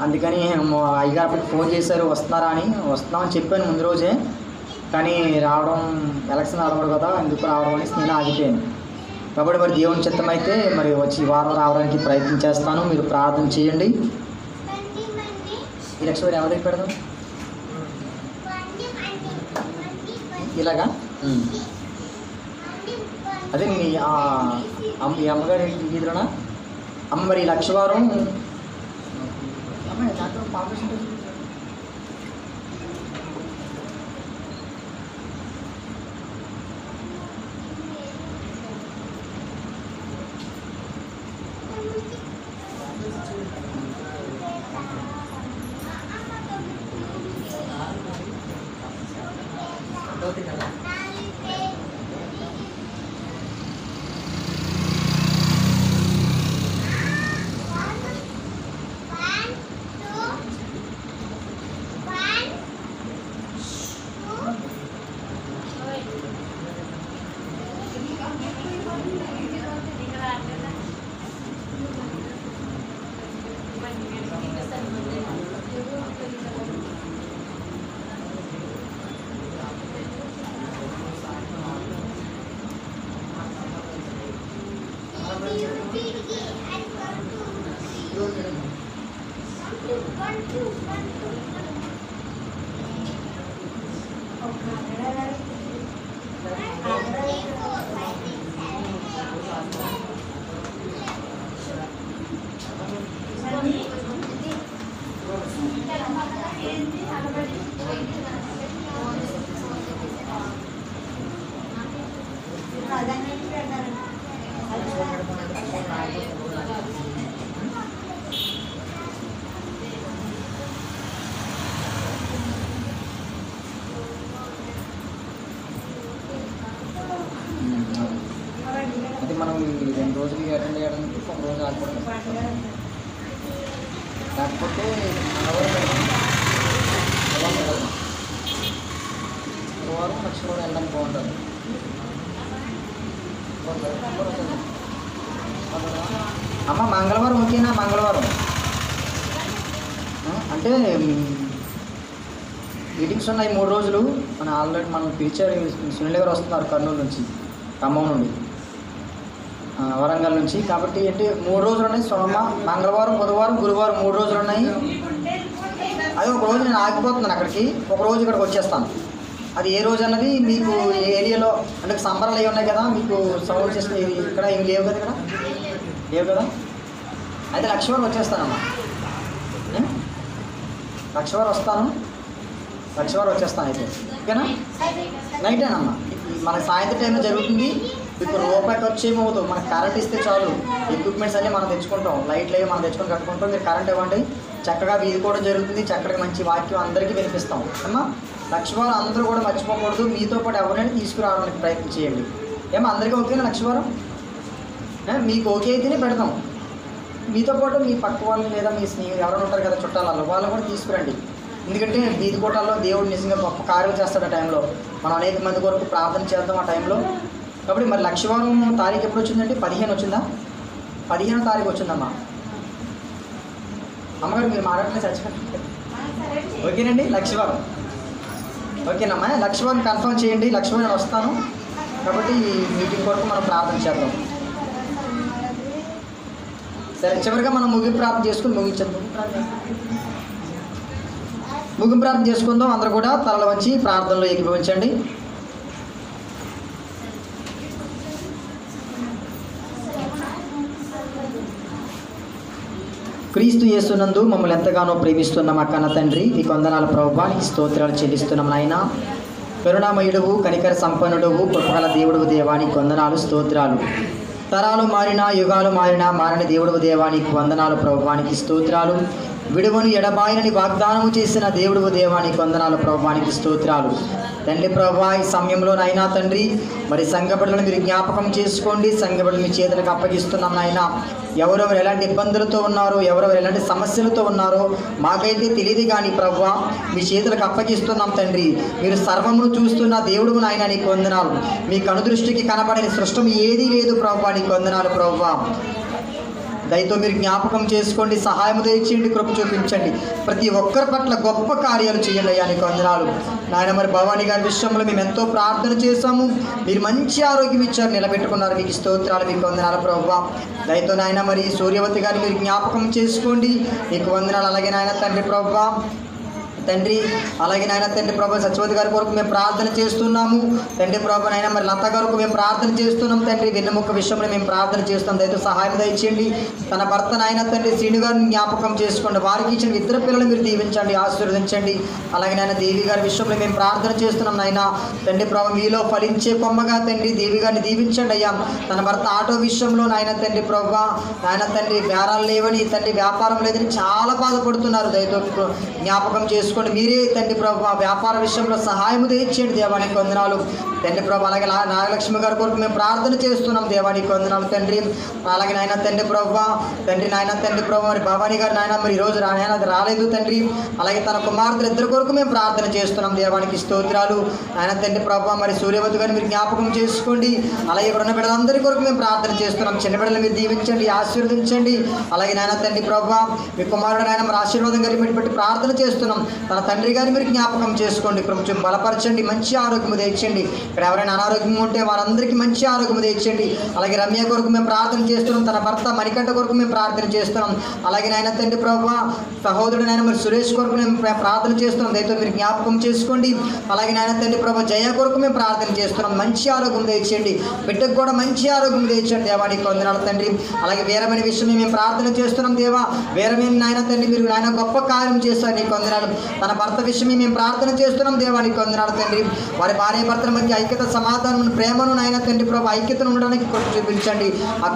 అందుకని అయ్యగారికి ఫోన్ చేశారు వస్తున్నారా అని. వస్తున్నామని చెప్పాను ముందు రోజే, కానీ రావడం ఎలక్షన్ అడవడు కదా, ఎందుకు రావడం అనేసి నేను ఆగిపోయాను. కాబట్టి మరి దేవుని చిత్తం అయితే మరి వచ్చి వారం రావడానికి ప్రయత్నం చేస్తాను. మీరు ప్రార్థన చేయండి. ఈ లక్షవారం ఎవరి దగ్గర పెడదాం ఇలాగా? అదే మీ అమ్మగారి ఇంటిలోనా అమ్మ? మరి లక్షవారం అది మనం 2 రోజులు అటెండ్ చేయడానికి ఒక రోజు ఆగిపోవడం, లేకపోతే గురువారం లక్షవారం వెళ్ళడానికి బాగుంటుంది. అమ్మ మంగళవారం ఓకేనా? మంగళవారం అంటే మీటింగ్స్ ఉన్నాయి 3 రోజులు. ఆల్రెడీ మనం పిలిచారు. సునీల్ గారు వస్తున్నారు కర్నూలు నుంచి, ఖమ్మం నుండి, వరంగల్ నుంచి. కాబట్టి ఏంటి 3 రోజులు ఉన్నాయి. మంగళవారం, బుధవారం, గురువారం 3 రోజులు ఉన్నాయి. అది ఒక రోజు నేను ఆగిపోతున్నాను అక్కడికి, ఒక రోజు ఇక్కడికి వచ్చేస్తాను. అది ఏ రోజు అన్నది మీకు ఏరియాలో అంటే సంబరాలు అవి ఉన్నాయి కదా, మీకు సౌండ్ సిస్టమ్ ఇక్కడ ఏమి లేవు కదా, ఇక్కడ లేవు కదా. అయితే లక్షవారం వచ్చేస్తానమ్మా, లక్షవారం వస్తాను, లక్షవారం వచ్చేస్తాను. అయితే ఓకేనా? నైటేనమ్మా, మనకి సాయంత్రం టైంలో జరుగుతుంది. మీకు రూపాయి ఖర్చు ఏమవుతుంది, మనకు కరెంట్ ఇస్తే చాలు. ఎక్విప్మెంట్స్ అన్నీ మనం తెచ్చుకుంటాం, లైట్లు అవి మనం తెచ్చుకొని కట్టుకుంటాం. మీరు కరెంట్ ఇవ్వండి, చక్కగా వీధి కూడా జరుగుతుంది. చక్కగా మంచి వాక్యం అందరికీ వినిపిస్తాం అమ్మా. లక్షవారం అందరూ కూడా మర్చిపోకూడదు. మీతో పాటు ఎవరైనా తీసుకురావడానికి ప్రయత్నం చేయండి. ఏమో అందరికీ ఓకేనా? లక్షవారం మీకు ఓకే అయితేనే పెడతాం. మీతో పాటు మీ పక్క వాళ్ళు లేదా మీ స్నేహితులు ఎవరైనా ఉంటారు కదా, చుట్టాలలో, వాళ్ళు కూడా తీసుకురండి. ఎందుకంటే వీధి కోటాల్లో దేవుడు నిజంగా గొప్ప కార్యాలు చేస్తాడు. ఆ టైంలో మనం అనేక మంది కొరకు ప్రార్థన చేద్దాం ఆ టైంలో. కాబట్టి మరి లక్షవారం తారీఖు ఎప్పుడు వచ్చిందండి? 15 వచ్చిందా? 15వ తారీఖు వచ్చిందమ్మా. అమ్మగారు మీరు మాట్లాడితే చచ్చిపోయింది. ఓకేనండి? లక్షవారం ఓకేనమ్మా. లక్షవారం కన్ఫర్మ్ చేయండి. లక్షవారం నేను వస్తాను. కాబట్టి ఈ మీటింగ్ కొరకు మనం ప్రార్థన చేద్దాం. సరే, చివరిగా మనం ముగింపు ప్రార్థన చేసుకుని ముగించేద్దాం. ముగింపు ప్రార్థన చేసుకుందాం. అందరూ కూడా తలలు వచ్చి ప్రార్థనలో ఏకీభవించండి. క్రీస్తు యేసునందు మమ్మల్ని ఎంతగానో ప్రేమిస్తున్న మా కన్న తండ్రి, మీకు వందనాలు ప్రభువా, నీకు స్తోత్రాలు చెల్లిస్తున్నాం నాయన. కరుణామయుడువు, కనికర సంపన్నుడువు, కృపగల దేవుడువు దేవా, నీకు వందనాలు స్తోత్రాలు. తరాలు మారినా, యుగాలు మారినా మారని దేవుడువు దేవా, నీకు వందనాలు ప్రభువా, నీకు స్తోత్రాలు. విడువను ఎడబాయనని వాగ్దానము చేసిన దేవుడువు దేవా, నీకు వందనాలు ప్రభువా, నీకు స్తోత్రాలు. తండ్రి ప్రభువా, ఈ సమయంలో నాయనా తండ్రి, మరి సంఘ బిడ్డలను మీరు జ్ఞాపకం చేసుకోండి. సంఘ బిడ్డలు మీ చేతులకు అప్పగిస్తున్నాం నాయన. ఎవరెవరు ఎలాంటి ఇబ్బందులతో ఉన్నారో, ఎవరెవరు ఎలాంటి సమస్యలతో ఉన్నారో మాకైతే తెలియదు కానీ ప్రభువా, మీ చేతులకు అప్పగిస్తున్నాం తండ్రి. మీరు సర్వమును చూస్తున్న దేవుడు నాయన, నీకు వందనాలు. మీ కనుదృష్టికి కనబడని సృష్టం ఏదీ లేదు ప్రభువా, నీకు వందనాలు ప్రభువా. దయతో మీరు జ్ఞాపకం చేసుకోండి, సహాయం దయచేయండి, కృప చూపించండి. ప్రతి ఒక్కరి పట్ల గొప్ప కార్యాలు చేయండి అయ్యా, నీకు వందనాలు నాయన. మరి భవానీ గారి విషయంలో మేము ఎంతో ప్రార్థన చేశాము, మీరు మంచి ఆరోగ్యం ఇచ్చారు, నిలబెట్టుకున్నారు, మీకు స్తోత్రాలు, మీకు వందనాలు ప్రభువా. దయతో నాయన మరి సూర్యవతి గారిని మీరు జ్ఞాపకం చేసుకోండి, మీకు వందనాలు. అలాగే నాయన తండ్రి ప్రభువా, తండ్రి అలాగే నాయన తండ్రి ప్రభు సత్యవతి గారి కొరకు మేము ప్రార్థన చేస్తున్నాము తండ్రి ప్రభు. నాయన మరి లత గారికి మేము ప్రార్థన చేస్తున్నాం తండ్రి. వెన్నెముక విషయంలో మేము ప్రార్థన చేస్తాం, దయతో సహాయం దయచేయండి. తన భర్త నాయన తండ్రి శ్రీను గారిని జ్ఞాపకం చేసుకోండి, వారికి ఇచ్చిన ఇద్దరు పిల్లలు మీరు దీవించండి, ఆశీర్వదించండి. అలాగే నాయన దేవి గారి విషయంలో మేము ప్రార్థన చేస్తున్నాం నాయన తండ్రి ప్రభు. మీలో ఫలించే కొమ్మగా తండ్రి దేవి గారిని దీవించండి అయ్యా. తన భర్త ఆటో విషయంలో నాయన తండ్రి ప్రభు, నాయన తండ్రి బేరాలు లేవని తండ్రి, వ్యాపారం లేదని చాలా బాధపడుతున్నారు, దయతో జ్ఞాపకం చేసుకోండి. మీరే తండ్రి ప్రభు వ్యాపార విషయంలో సహాయం తెచ్చేయండి దేవానికి వందనాలు తండ్రి ప్రభు. అలాగే నాగలక్ష్మి గారి కొరకు మేము ప్రార్థన చేస్తున్నాం దేవానికి వందనాలు తండ్రి. అలాగే నాయన తండ్రి ప్రభు, తండ్రి నాయన తండ్రి ప్రభు మరి భవానీ గారు నాయన మరి ఈరోజు నాయన రాలేదు తండ్రి. అలాగే తన కుమార్తెలు ఇద్దరు కొరకు మేము ప్రార్థన చేస్తున్నాం దేవానికి స్తోత్రాలు. నాయన తండ్రి ప్రభు మరి సూర్యవతి గారిని మీరు జ్ఞాపకం చేసుకోండి. అలాగే ఇక్కడ ఉన్న బిడ్డలందరి కొరకు మేము ప్రార్థన చేస్తున్నాం, చిన్న బిడ్డలు మీరు దీవించండి, ఆశీర్వదించండి. అలాగే నాయన తండ్రి ప్రభు మీ కుమారుడు నాయన మరి ఆశీర్వాదం గారిని పెట్టి ప్రార్థన చేస్తున్నాం. తన తండ్రి గారిని మీరు జ్ఞాపకం చేసుకోండి, కొంచెం బలపరచండి, మంచి ఆరోగ్యం తెచ్చండి. ఇక్కడ ఎవరైనా అనారోగ్యంగా ఉంటే వారందరికీ మంచి ఆరోగ్యం తెచ్చండి. అలాగే రమ్య కొరకు మేము ప్రార్థన చేస్తున్నాం, తన భర్త మణికంఠ కొరకు మేము ప్రార్థన చేస్తున్నాం. అలాగే నాయన తండ్రి ప్రభు సహోదరుడు నాయన మరి సురేష్ కొరకు మేము ప్రార్థన చేస్తున్నాం, దయతో మీరు జ్ఞాపకం చేసుకోండి. అలాగే నాయన తండ్రి ప్రభు జయ కొరకు మేము ప్రార్థన చేస్తున్నాం, మంచి ఆరోగ్యం తెచ్చండి, బిడ్డకు కూడా మంచి ఆరోగ్యం తెచ్చండి దేవానికి వందనాలు తండ్రి. అలాగే వీరమైన విషయం మేము ప్రార్థన చేస్తున్నాం దేవా, వీరమైన నాయన తండ్రి మీరు నాయన గొప్ప కార్యం చేస్తారు, నీకు వందనాలు. తన భర్త విషయమే మేము ప్రార్థన చేస్తున్నాం దేవానికి వందనాలు తండ్రి. వారి భార్య భర్తల మధ్య ఐక్యత, సమాధానం, ప్రేమను నాయన తండ్రి ప్రభు ఐక్యతను ఉండడానికి కొరకు చూపించండి. ఆ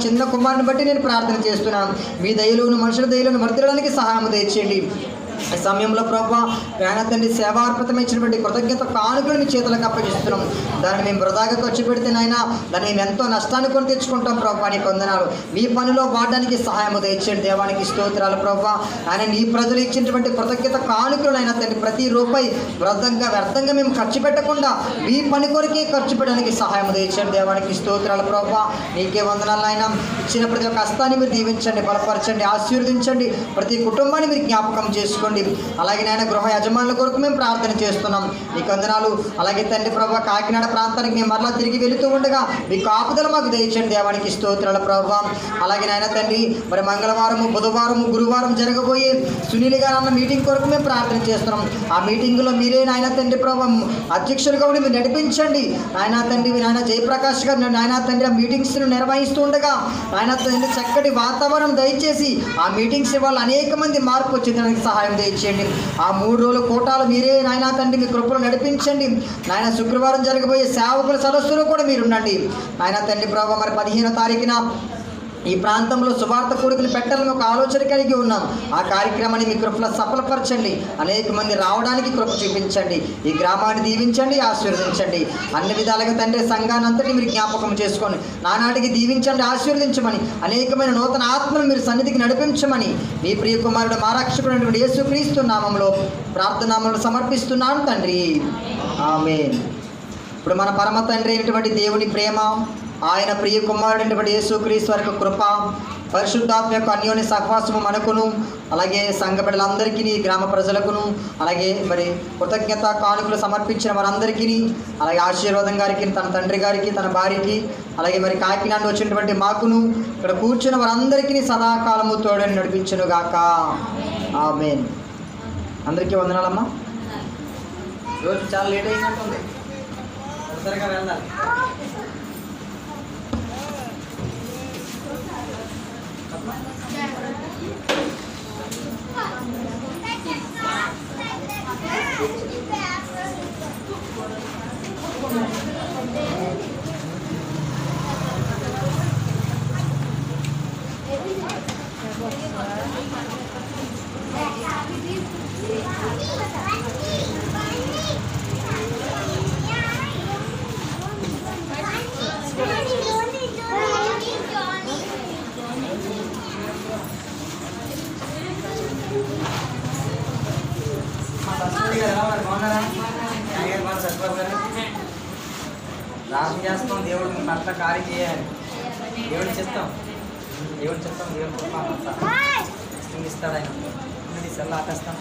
చిన్న కుమారుని బట్టి నేను ప్రార్థన చేస్తున్నాను, మీ దయలోను మనుషుల దయలోను వర్తిల్లడానికి సహాయం తెచ్చేయండి. ఈ సమయంలో ప్రభు నాయన తండ్రి సేవార్పితమిచ్చినటువంటి కృతజ్ఞత కానుకలు మీ చేతులకు అప్పగిస్తున్నాం. దాన్ని మేము వృధాగా ఖర్చు పెడితే నాయన దాన్ని మేము ఎంతో నష్టాన్ని కొని తెచ్చుకుంటాం ప్రభు, నీకు వందనాలు. మీ పనిలో వాడడానికి సహాయం తెచ్చండి దేవానికి స్తోత్రాలు ప్రభు. ఆయన నీ ప్రజలు ఇచ్చినటువంటి కృతజ్ఞత కానుకలు నాయన తండ్రి ప్రతి రూపాయి వ్యర్థంగా మేము ఖర్చు పెట్టకుండా మీ పని కొరకే ఖర్చు పెట్టడానికి సహాయం తెచ్చండి దేవానికి స్తోత్రాలు ప్రభు. నీకే వందనాలు ఆయన. ఇచ్చిన ప్రతి ఒక్క హస్తాన్ని మీరు దీవించండి, బలపరచండి, ఆశీర్వదించండి. ప్రతి కుటుంబాన్ని మీరు జ్ఞాపకం చేసుకోండి. అలాగే నాయన గృహ యజమానుల కొరకు మేము ప్రార్థన చేస్తున్నాం, నీకు వందనాలు. అలాగే తండ్రి ప్రభు కాకినాడ ప్రాంతానికి మేము మరలా తిరిగి వెళుతూ ఉండగా మీ కాపుదల మాకు దయచండి దేవానికి స్తోత్రాల ప్రభు. అలాగే నాయన తండ్రి మరి మంగళవారము, బుధవారము, గురువారం జరగబోయే సునీల్ గారు అన్న మీటింగ్ కొరకు మేము ప్రార్థన చేస్తున్నాం. ఆ మీటింగ్లో మీరే నాయన తండ్రి ప్రభు అధ్యక్షులుగా ఉండి మీరు నడిపించండి నాయన తండ్రి. నాయన జయప్రకాష్ గారు నాయన తండ్రి ఆ మీటింగ్స్ను నిర్వహిస్తూ ఉండగా నాయన తండ్రి చక్కటి వాతావరణం దయచేసి ఆ మీటింగ్స్ వల్ల అనేక మంది మార్పు వచ్చేదానికి సహాయం దయచేయండి. ఆ 3 రోజుల కోటాలు మీరే నాయన తండ్రి మీ కృపలో నడిపించండి నాయన. శుక్రవారం జరగబోయే సేవకుల సదస్సులో కూడా మీరు ఉండండి నాయన తండ్రి ప్రభు. మరి 15వ తారీఖున ఈ ప్రాంతంలో సువార్త కూడికలు పెట్టాలని ఒక ఆలోచన కలిగి ఉన్నాం. ఆ కార్యక్రమాన్ని మీ కృపలో సఫలపరచండి, అనేక మంది రావడానికి కృప చూపించండి. ఈ గ్రామాన్ని దీవించండి, ఆశీర్వదించండి. అన్ని విధాలుగా తండ్రి సంఘాన్ని అంతటి మీరు జ్ఞాపకం చేసుకోండి, నానాటికి దీవించండి, ఆశీర్వదించమని, అనేకమైన నూతన ఆత్మను మీరు సన్నిధికి నడిపించమని మీ ప్రియ కుమారుడు మా రక్షకుడైనటువంటి యేసుక్రీస్తు నామములో ప్రార్థనామములు సమర్పిస్తున్నాను తండ్రి, ఆమేన్. ఇప్పుడు మన పరమ తండ్రి అయినటువంటి దేవుని ప్రేమ, ఆయన ప్రియ కుమారుడైనటువంటి యేసుక్రీస్తు వారి కృప, పరిశుద్ధాత్మ యొక్క అన్యోన్య సహవాసము మనకును, అలాగే సంఘ బిడ్డలందరికీ, గ్రామ ప్రజలకును, అలాగే మరి కృతజ్ఞత కానుకలు సమర్పించిన వారందరికీ, అలాగే ఆశీర్వాదం గారికి, తన తండ్రి గారికి, తన భార్యకి, అలాగే మరి కాకినాడ వచ్చినటువంటి మాకును, ఇక్కడ కూర్చున్న వారందరికీ సదాకాలము తోడని నడిపించును గాక. ఆమేన్. అందరికీ వందనాలమ్మా. రోజు చాలా లేట్ అయినట్టుంది, తొందరగా వెళ్ళాలి. రాష్ట్రం చేస్తాం, దేవుడు మీ పట్ల కార్యం చేయాలి. దేవుడు చేస్తాం, దేవుడు దేవుడు ఇస్తాడు. ఆయన సెల్ ఆపేస్తాం.